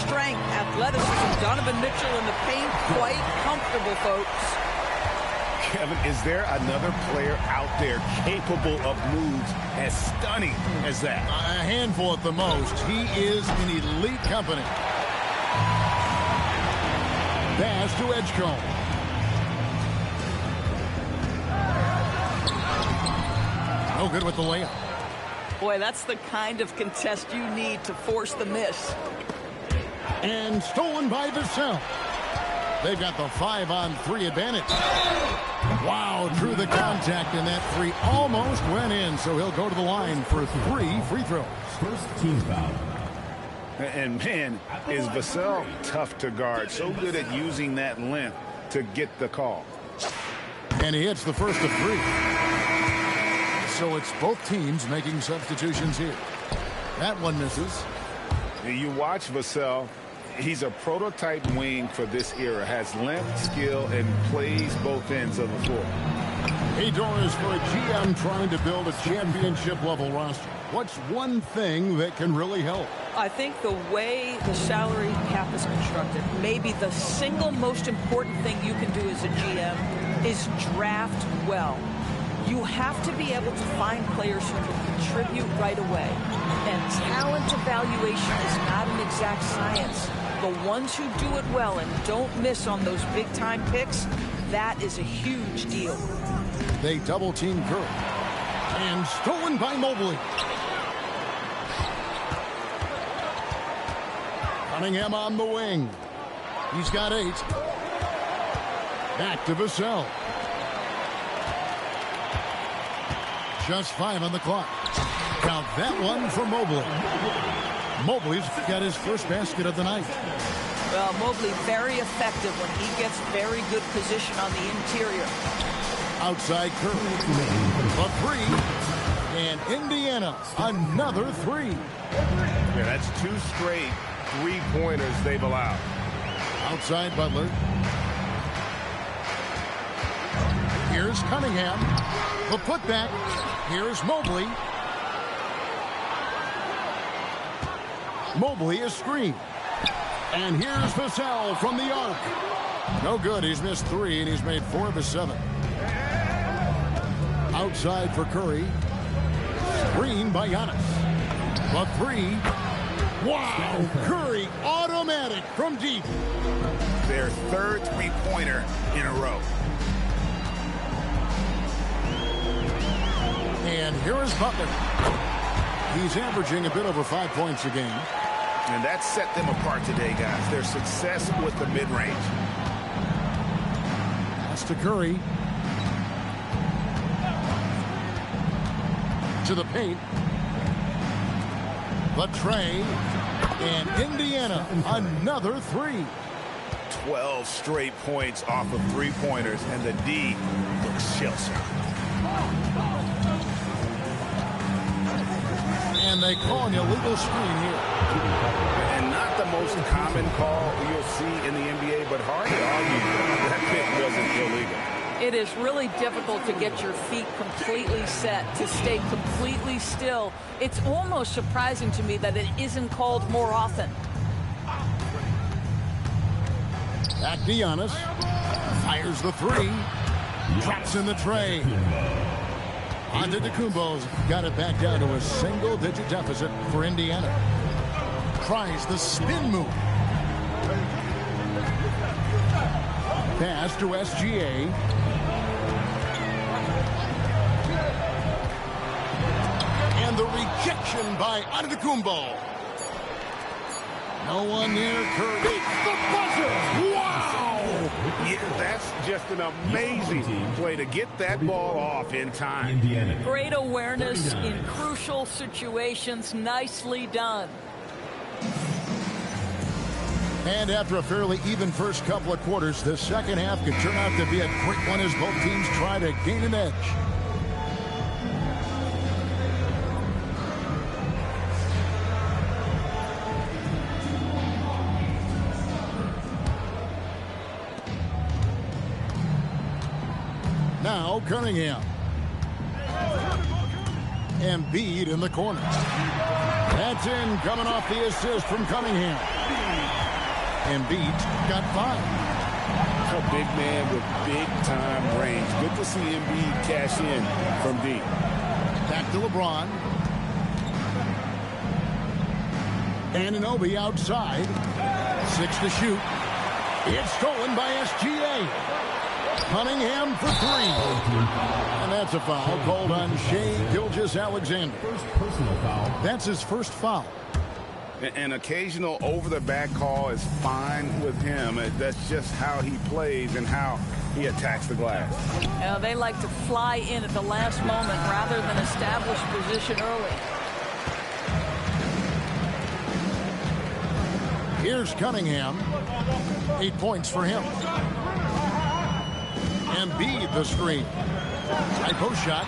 Strength, athleticism, Donovan Mitchell in the paint, quite comfortable, folks. Kevin, is there another player out there capable of moves as stunning as that? A handful at the most. He is in elite company. Pass to Edgecombe. No good with the layup. Boy, that's the kind of contest you need to force the miss. And stolen by Vassell. They've got the 5-on-3 advantage. Wow, drew the contact, and that 3 almost went in, so he'll go to the line for 3 free throws. First team foul. And man, is Vassell tough to guard. So good at using that length to get the call. And he hits the first of 3. So it's both teams making substitutions here. That one misses. You watch Vassell. He's a prototype wing for this era. Has length, skill, and plays both ends of the floor. Hey, Doris, for a GM trying to build a championship-level roster, what's one thing that can really help? I think the way the salary cap is constructed, maybe the single most important thing you can do as a GM is draft well. You have to be able to find players who can contribute right away. And talent evaluation is not an exact science. The ones who do it well and don't miss on those big-time picks, that is a huge deal. They double-team Curry. And stolen by Mobley. Cunningham on the wing. He's got 8. Back to Vassell. Just 5 on the clock. Count that one for Mobley. Mobley's got his first basket of the night. Well, Mobley very effective when he gets very good position on the interior. Outside Curry. A 3. And Indiana, another 3. Yeah, that's 2 straight three-pointers they've allowed. Outside Butler. Here's Cunningham. The putback. Here's Mobley. Mobley is screened. And here's Vassell from the arc. No good. He's missed 3, and he's made 4 of his 7. Outside for Curry. Screen by Giannis. The 3. Wow! Curry automatic from deep. Their third three-pointer in a row. And here is Butler. He's averaging a bit over 5 points a game. And that set them apart today, guys. Their success with the mid-range. That's to Curry. To the paint. The tray. And Indiana, another 3. 12 straight points off of three-pointers, and the D looks shell-shocked. And they call an illegal screen here. And not the most common call you'll see in the NBA, but hard to argue that pick wasn't illegal. It is really difficult to get your feet completely set, to stay completely still. It's almost surprising to me that it isn't called more often. Back to Giannis. Fires the 3. Drops in the tray. Antetokounmpo's got it back down to a single-digit deficit for Indiana. Tries the spin move. Pass to SGA. And the rejection by Antetokounmpo. No one near Curry. The buzzer! Wow! Yeah, that's just an amazing play to get that ball off in time. Great awareness in crucial situations. Nicely done. And after a fairly even first couple of quarters, the second half could turn out to be a quick one as both teams try to gain an edge. Now Cunningham. Embiid in the corner. That's in, coming off the assist from Cunningham. Embiid got 5. A big man with big-time range. Good to see Embiid cash in from deep. Back to LeBron. Anunoby outside. 6 to shoot. It's stolen by SGA. Cunningham for 3. And that's a foul called on Shai Gilgeous-Alexander. First personal foul. That's his first foul. An occasional over-the-back call is fine with him. That's just how he plays and how he attacks the glass. They like to fly in at the last moment rather than establish position early. Here's Cunningham. 8 points for him. Embiid the screen. High post shot.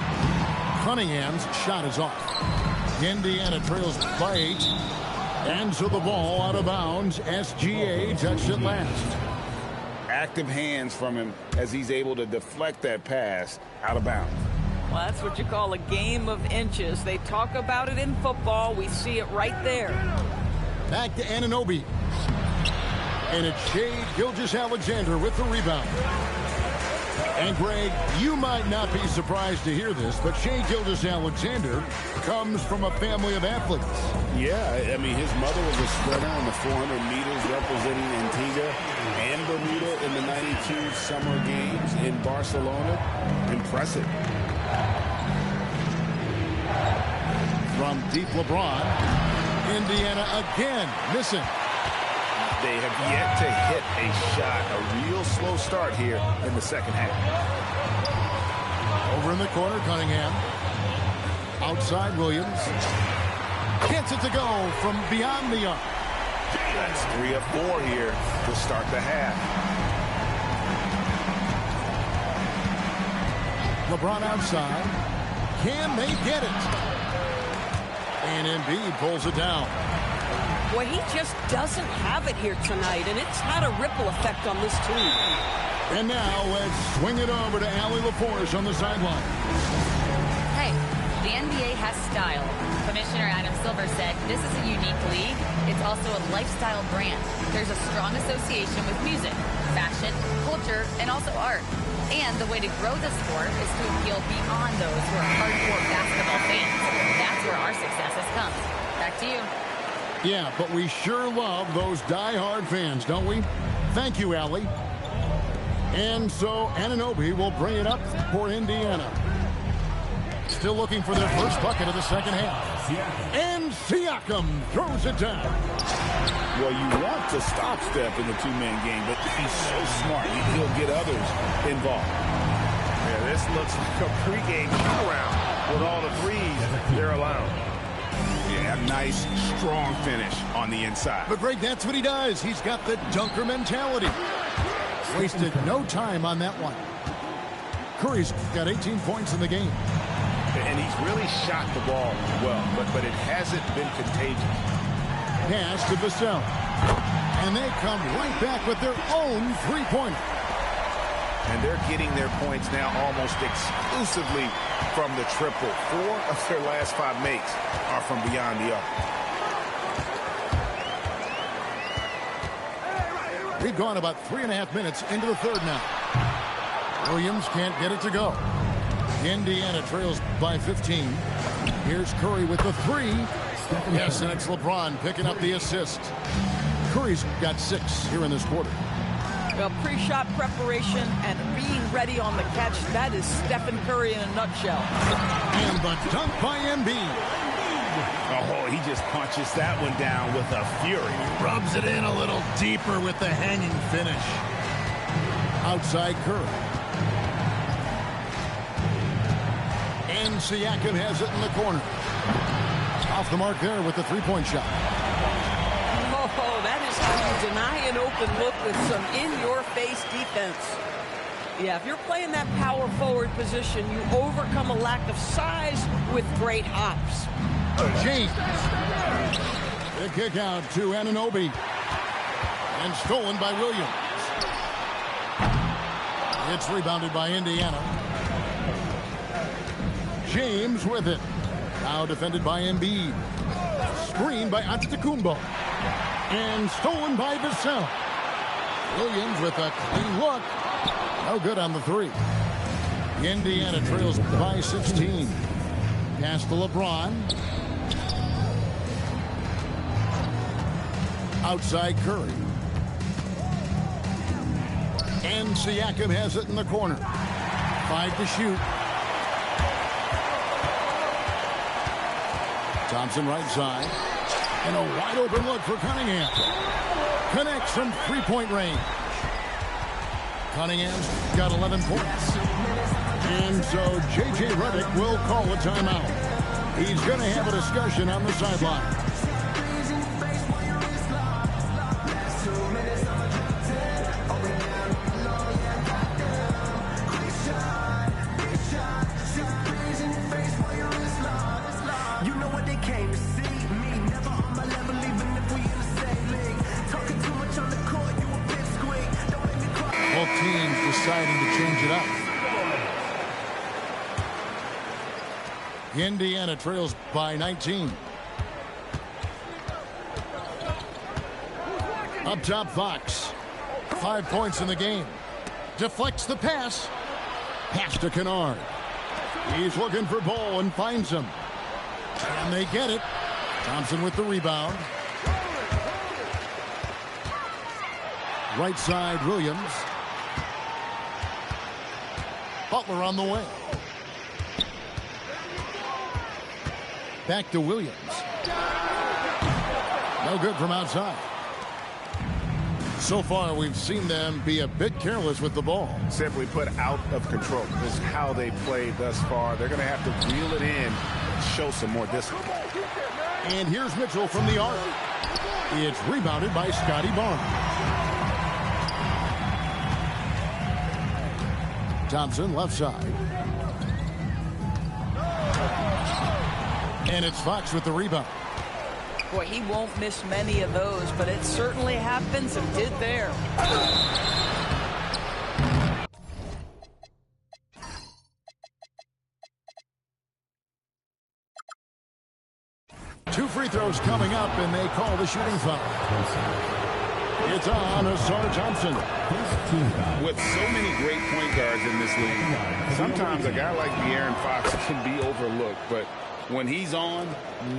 Cunningham's shot is off. Indiana trails by 8. And so the ball out of bounds. SGA touched it last. Active hands from him as he's able to deflect that pass out of bounds. Well, that's what you call a game of inches. They talk about it in football. We see it right there. Back to Anunoby. And it's Shai Gilgeous-Alexander with the rebound. And, Greg, you might not be surprised to hear this, but Shai Gilgeous-Alexander comes from a family of athletes. Yeah, I mean, his mother was a sprinter on the 400 meters representing Antigua and Bermuda in the 92 Summer Games in Barcelona. Impressive. From deep LeBron, Indiana again missing. They have yet to hit a shot. A real slow start here in the second half. Over in the corner, Cunningham. Outside, Williams. Gets it to go from beyond the arc. That's 3 of 4 here to start the half. LeBron outside. Can they get it? And Embiid pulls it down. Well, he just doesn't have it here tonight, and it's had a ripple effect on this team. And now let's swing it over to Allie LaForce on the sideline. Hey, The NBA has style. Commissioner Adam Silver said this is a unique league. It's also a lifestyle brand. There's a strong association with music, fashion, culture, and also art. And the way to grow the sport is to appeal beyond those who are hardcore basketball fans. That's where our success has come. Back to you. Yeah, but we sure love those die-hard fans, don't we? Thank you, Allie. And so Anunoby will bring it up for Indiana. Still looking for their first bucket of the second half. And Siakam throws it down. Well, you want to stop Steph in the two-man game, but he's so smart. He'll get others involved. Yeah, this looks like a pregame shoot-around with all the threes they're allowed. Yeah, nice, strong finish on the inside. But Greg, that's what he does. He's got the dunker mentality. Wasted no time on that one. Curry's got 18 points in the game. And he's really shot the ball well, but it hasn't been contagious. Pass to Vassell. And they come right back with their own three-pointer. And they're getting their points now almost exclusively from the triple. 4 of their last 5 makes are from beyond the arc. We've gone about 3.5 minutes into the third now. Williams can't get it to go. Indiana trails by 15. Here's Curry with the three. Yes, and it's LeBron picking up the assist. Curry's got 6 here in this quarter. Well, pre-shot preparation and being ready on the catch, that is Stephen Curry in a nutshell. And the dunk by Embiid. Oh, he just punches that one down with a fury. Rubs it in a little deeper with the hanging finish. Outside Curry. And Siakam has it in the corner. Off the mark there with the three-point shot. Oh, that is how you deny an open look with some in-your-face defense. Yeah, if you're playing that power forward position, you overcome a lack of size with great hops. James. The kick out to Anunoby. And stolen by Williams. It's rebounded by Indiana. James with it. Now defended by Embiid. Screen by Antetokounmpo. And stolen by Vassell. Williams with a clean look. No good on the three. Indiana trails by 16. Pass to LeBron. Outside Curry. And Siakam has it in the corner. 5 to shoot. Thompson right side. And a wide open look for Cunningham. Connects from three-point range. Cunningham's got 11 points. And so J.J. Redick will call a timeout. He's going to have a discussion on the sideline. Both teams deciding to change it up. Indiana trails by 19. Up top, Fox. 5 points in the game. Deflects the pass. Pass to Kennard. He's looking for Bol and finds him. And they get it. Thompson with the rebound. Right side, Williams. Butler on the way. Back to Williams. No good from outside. So far, we've seen them be a bit careless with the ball. Simply put, out of control. This is how they played thus far. They're going to have to reel it in and show some more discipline. And here's Mitchell from the arc. It's rebounded by Scotty Barnes. Thompson left side. And it's Fox with the rebound. Boy, he won't miss many of those, but it certainly happens and did there. 2 free throws coming up, and they call the shooting foul. It's on Ausar Thompson. With so many great point guards in this league, sometimes a guy like De'Aaron Fox can be overlooked, but when he's on,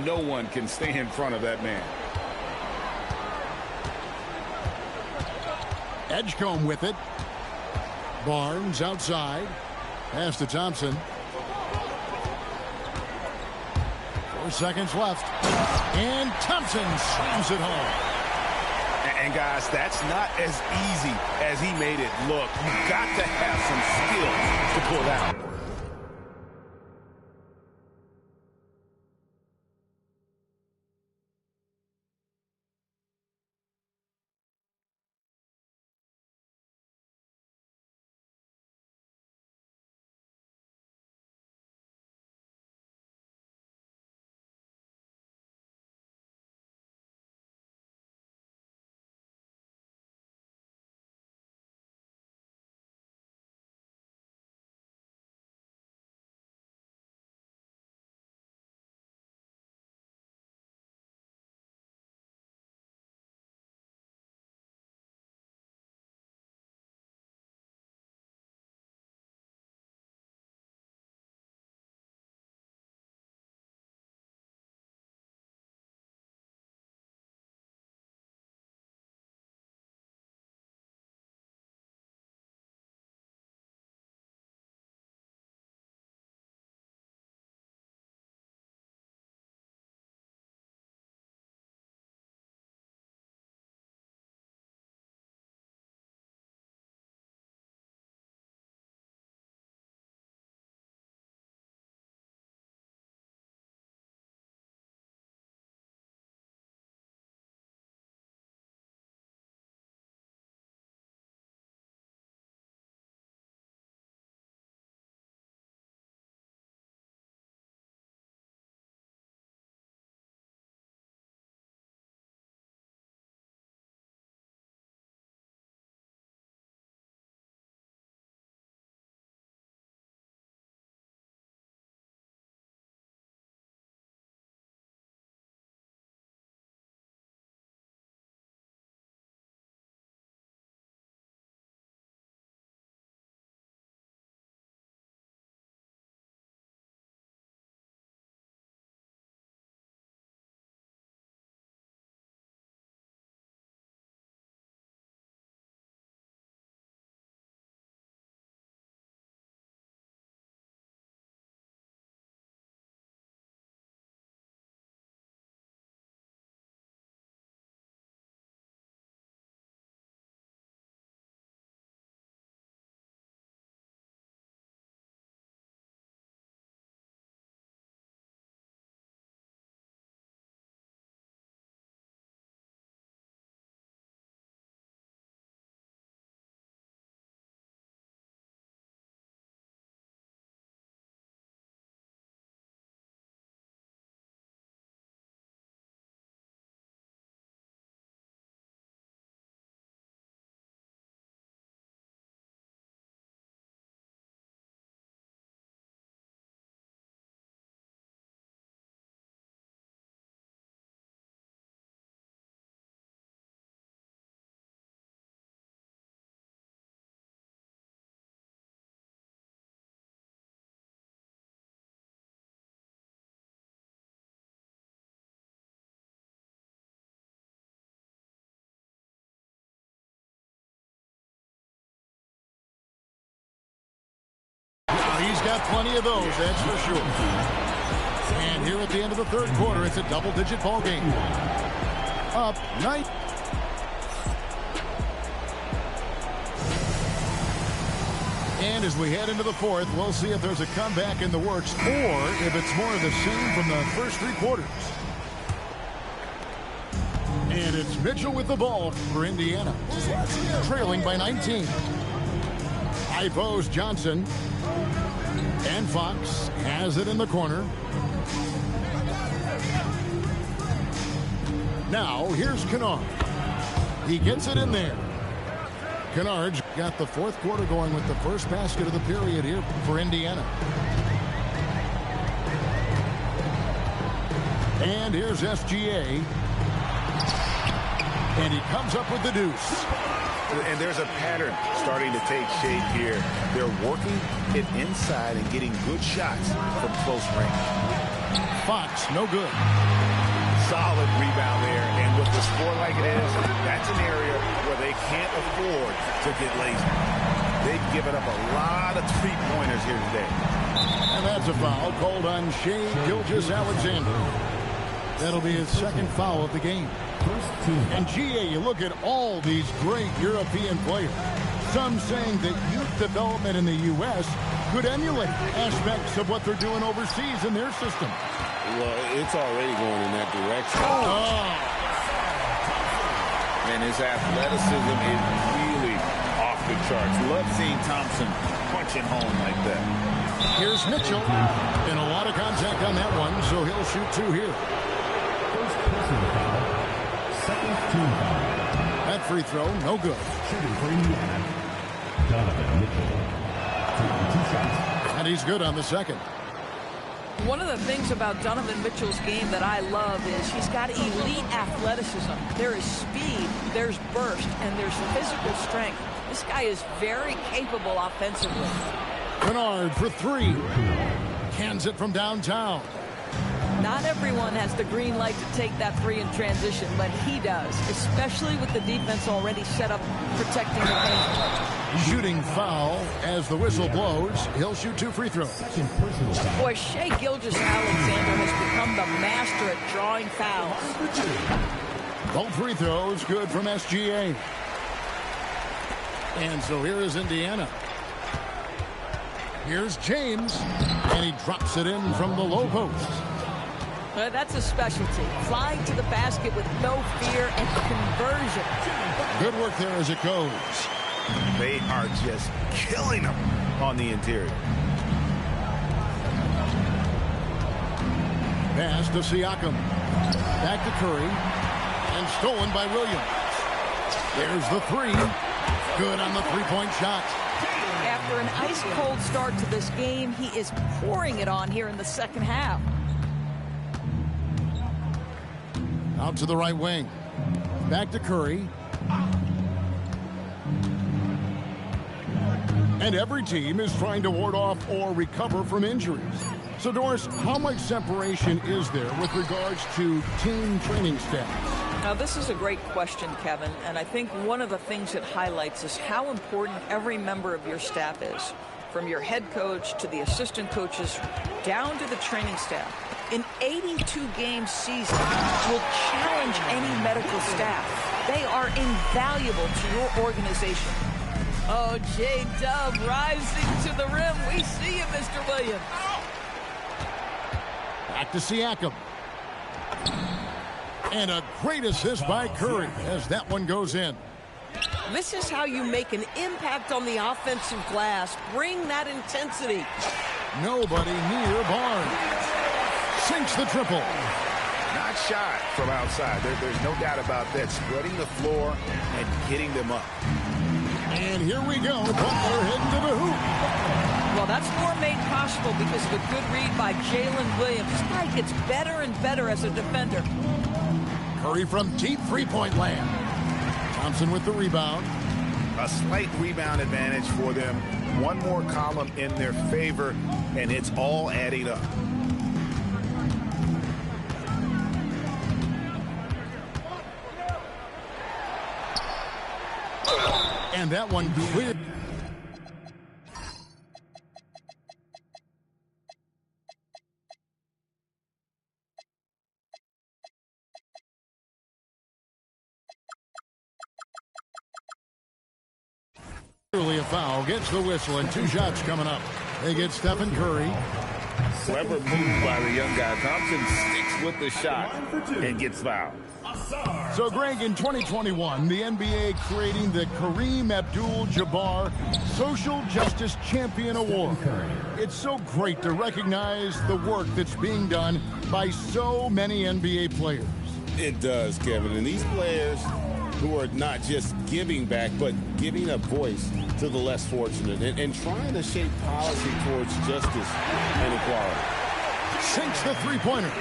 no one can stay in front of that man. Edgecombe with it. Barnes outside. Pass to Thompson. 4 seconds left. And Thompson slams it home. And guys, that's not as easy as he made it look. You've got to have some skill to pull that out. He's got plenty of those, that's for sure. And here at the end of the third quarter, it's a double-digit ball game. Up, night. And as we head into the fourth, we'll see if there's a comeback in the works or if it's more of the same from the first 3 quarters. And it's Mitchell with the ball for Indiana, trailing by 19. High post Johnson. And Fox has it in the corner. Now, here's Kennard. He gets it in there. Kennard's got the fourth quarter going with the first basket of the period here for Indiana. And here's SGA. And he comes up with the deuce. And there's a pattern starting to take shape here. They're working it inside and getting good shots from close range. Fox, no good. Solid rebound there. And with the score like it is, that's an area where they can't afford to get lazy. They've given up a lot of three-pointers here today. And that's a foul called on Shai Gilgeous-Alexander. That'll be his second foul of the game. And GA, you look at all these great European players. Some saying that youth development in the U.S. could emulate aspects of what they're doing overseas in their system. Well, it's already going in that direction. And his athleticism is really off the charts. Love seeing Thompson punching home like that. Here's Mitchell. And a lot of contact on that one, so he'll shoot two here. First personal foul. Second team foul. That free throw, no good. Shooting for Indiana, Donovan Mitchell. Taking 2 shots. And he's good on the second. One of the things about Donovan Mitchell's game that I love is he's got elite athleticism. There is speed, there's burst, and there's physical strength. This guy is very capable offensively. Kennard for three. Cans it from downtown. Not everyone has the green light to take that three in transition, but he does, especially with the defense already set up protecting the paint. Shooting foul as the whistle blows. He'll shoot two free throws. Second personal foul. Boy, Shai Gilgeous-Alexander has become the master at drawing fouls. Both free throws good from SGA. And so here is Indiana. Here's James. And he drops it in from the low post. That's a specialty. Flying to the basket with no fear and conversion. Good work there as it goes. They are just killing them on the interior. Pass to Siakam. Back to Curry. And stolen by Williams. There's the three. Good on the three-point shot. After an ice-cold start to this game, he is pouring it on here in the second half. Out to the right wing. Back to Curry. And every team is trying to ward off or recover from injuries. So, Doris, how much separation is there with regards to team training staff? Now, this is a great question, Kevin, and I think one of the things it highlights is how important every member of your staff is, from your head coach to the assistant coaches down to the training staff. An 82-game season will challenge any medical staff. They are invaluable to your organization. Oh, J-Dub rising to the rim. We see you, Mr. Williams. Back to Siakam. And a great assist by Curry as that one goes in. This is how you make an impact on the offensive glass. Bring that intensity. Nobody near Barnes. Sinks the triple. Not shot from outside. There's no doubt about that. Spreading the floor and getting them up. And here we go. Butler heading to the hoop. Well, that's more made possible because of a good read by Jalen Williams. This guy gets better and better as a defender. Curry from deep three-point land. Thompson with the rebound. A slight rebound advantage for them. One more column in their favor, and it's all adding up. And that one cleared. Clearly a foul. Gets the whistle and two shots coming up. They get Stephen Curry. Clever move by the young guy. Thompson sticks with the shot and gets fouled. So, Greg, in 2021, the NBA creating the Kareem Abdul-Jabbar Social Justice Champion Award. It's so great to recognize the work that's being done by so many NBA players. It does, Kevin. And these players who are not just giving back, but giving a voice to the less fortunate and trying to shape policy towards justice and equality. Sinks the three-pointer.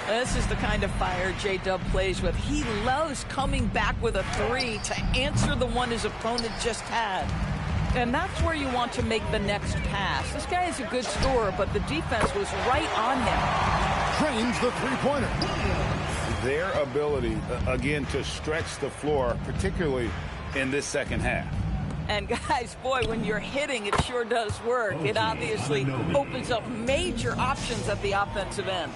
This is the kind of fire J-Dub plays with. He loves coming back with a three to answer the one his opponent just had. And that's where you want to make the next pass. This guy is a good scorer, but the defense was right on him. Trains the three-pointer. Their ability, again, to stretch the floor, particularly in this second half. And guys, boy, when you're hitting, it sure does work. It obviously opens up major options at the offensive end.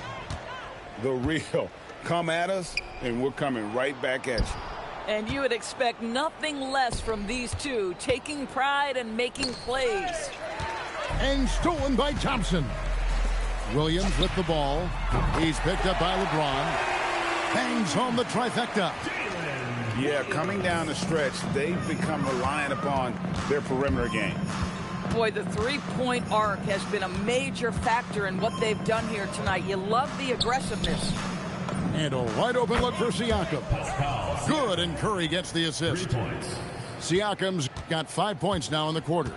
The real come at us, and we're coming right back at you. And you would expect nothing less from these two, taking pride and making plays. And stolen by Thompson. Williams with the ball. He's picked up by LeBron. Bangs home the trifecta. Yeah, coming down the stretch, they've become reliant upon their perimeter game. Boy, the three-point arc has been a major factor in what they've done here tonight. You love the aggressiveness. And a wide open look for Siakam. Good, and Curry gets the assist. Siakam's got 5 points now in the quarter.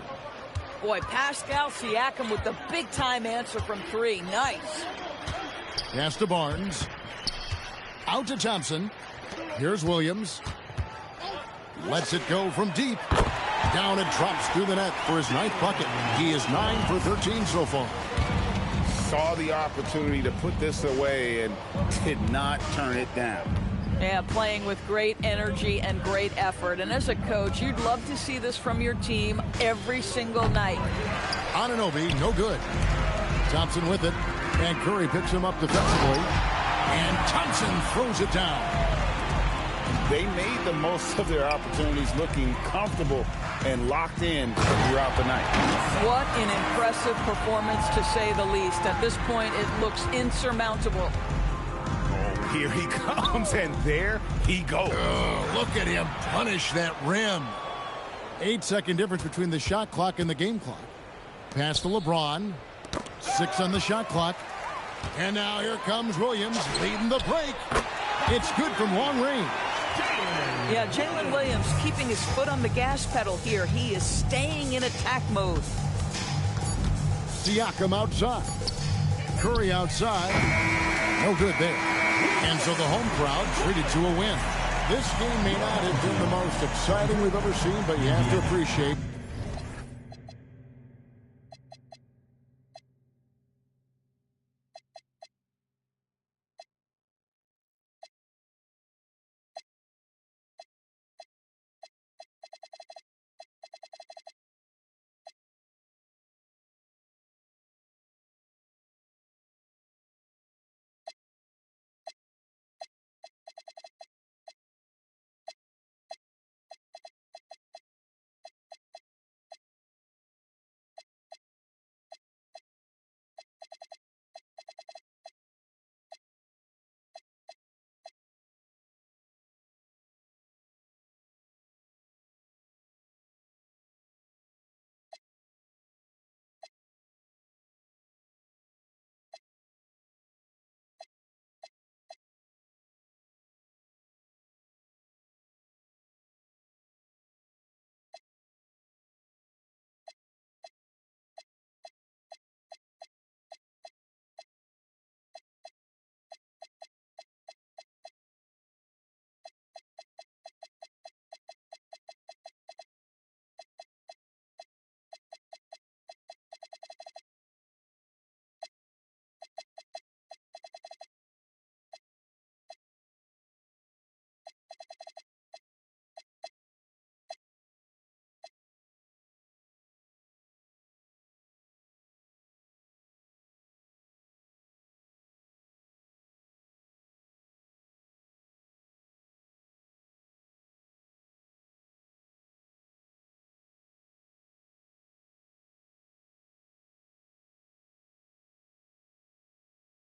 Boy, Pascal Siakam with the big-time answer from three. Nice. Pass to Barnes. Out to Thompson. Here's Williams. Lets it go from deep. Down and drops through the net for his ninth bucket. He is 9 for 13 so far. Saw the opportunity to put this away and did not turn it down. Yeah, playing with great energy and great effort. And as a coach, you'd love to see this from your team every single night. Anunoby, no good. Thompson with it. And Curry picks him up defensively. And Thompson throws it down. They made the most of their opportunities, looking comfortable and locked in throughout the night. What an impressive performance, to say the least. At this point, it looks insurmountable. Oh, here he comes, and there he goes. Look at him punish that rim. 8-second difference between the shot clock and the game clock. Pass to LeBron. 6 on the shot clock. And now here comes Williams leading the break. It's good from long range. Yeah, Jalen Williams keeping his foot on the gas pedal here. He is staying in attack mode. Siakam outside. Curry outside. No good there. And so the home crowd treated to a win. This game may not have been the most exciting we've ever seen, but you have to appreciate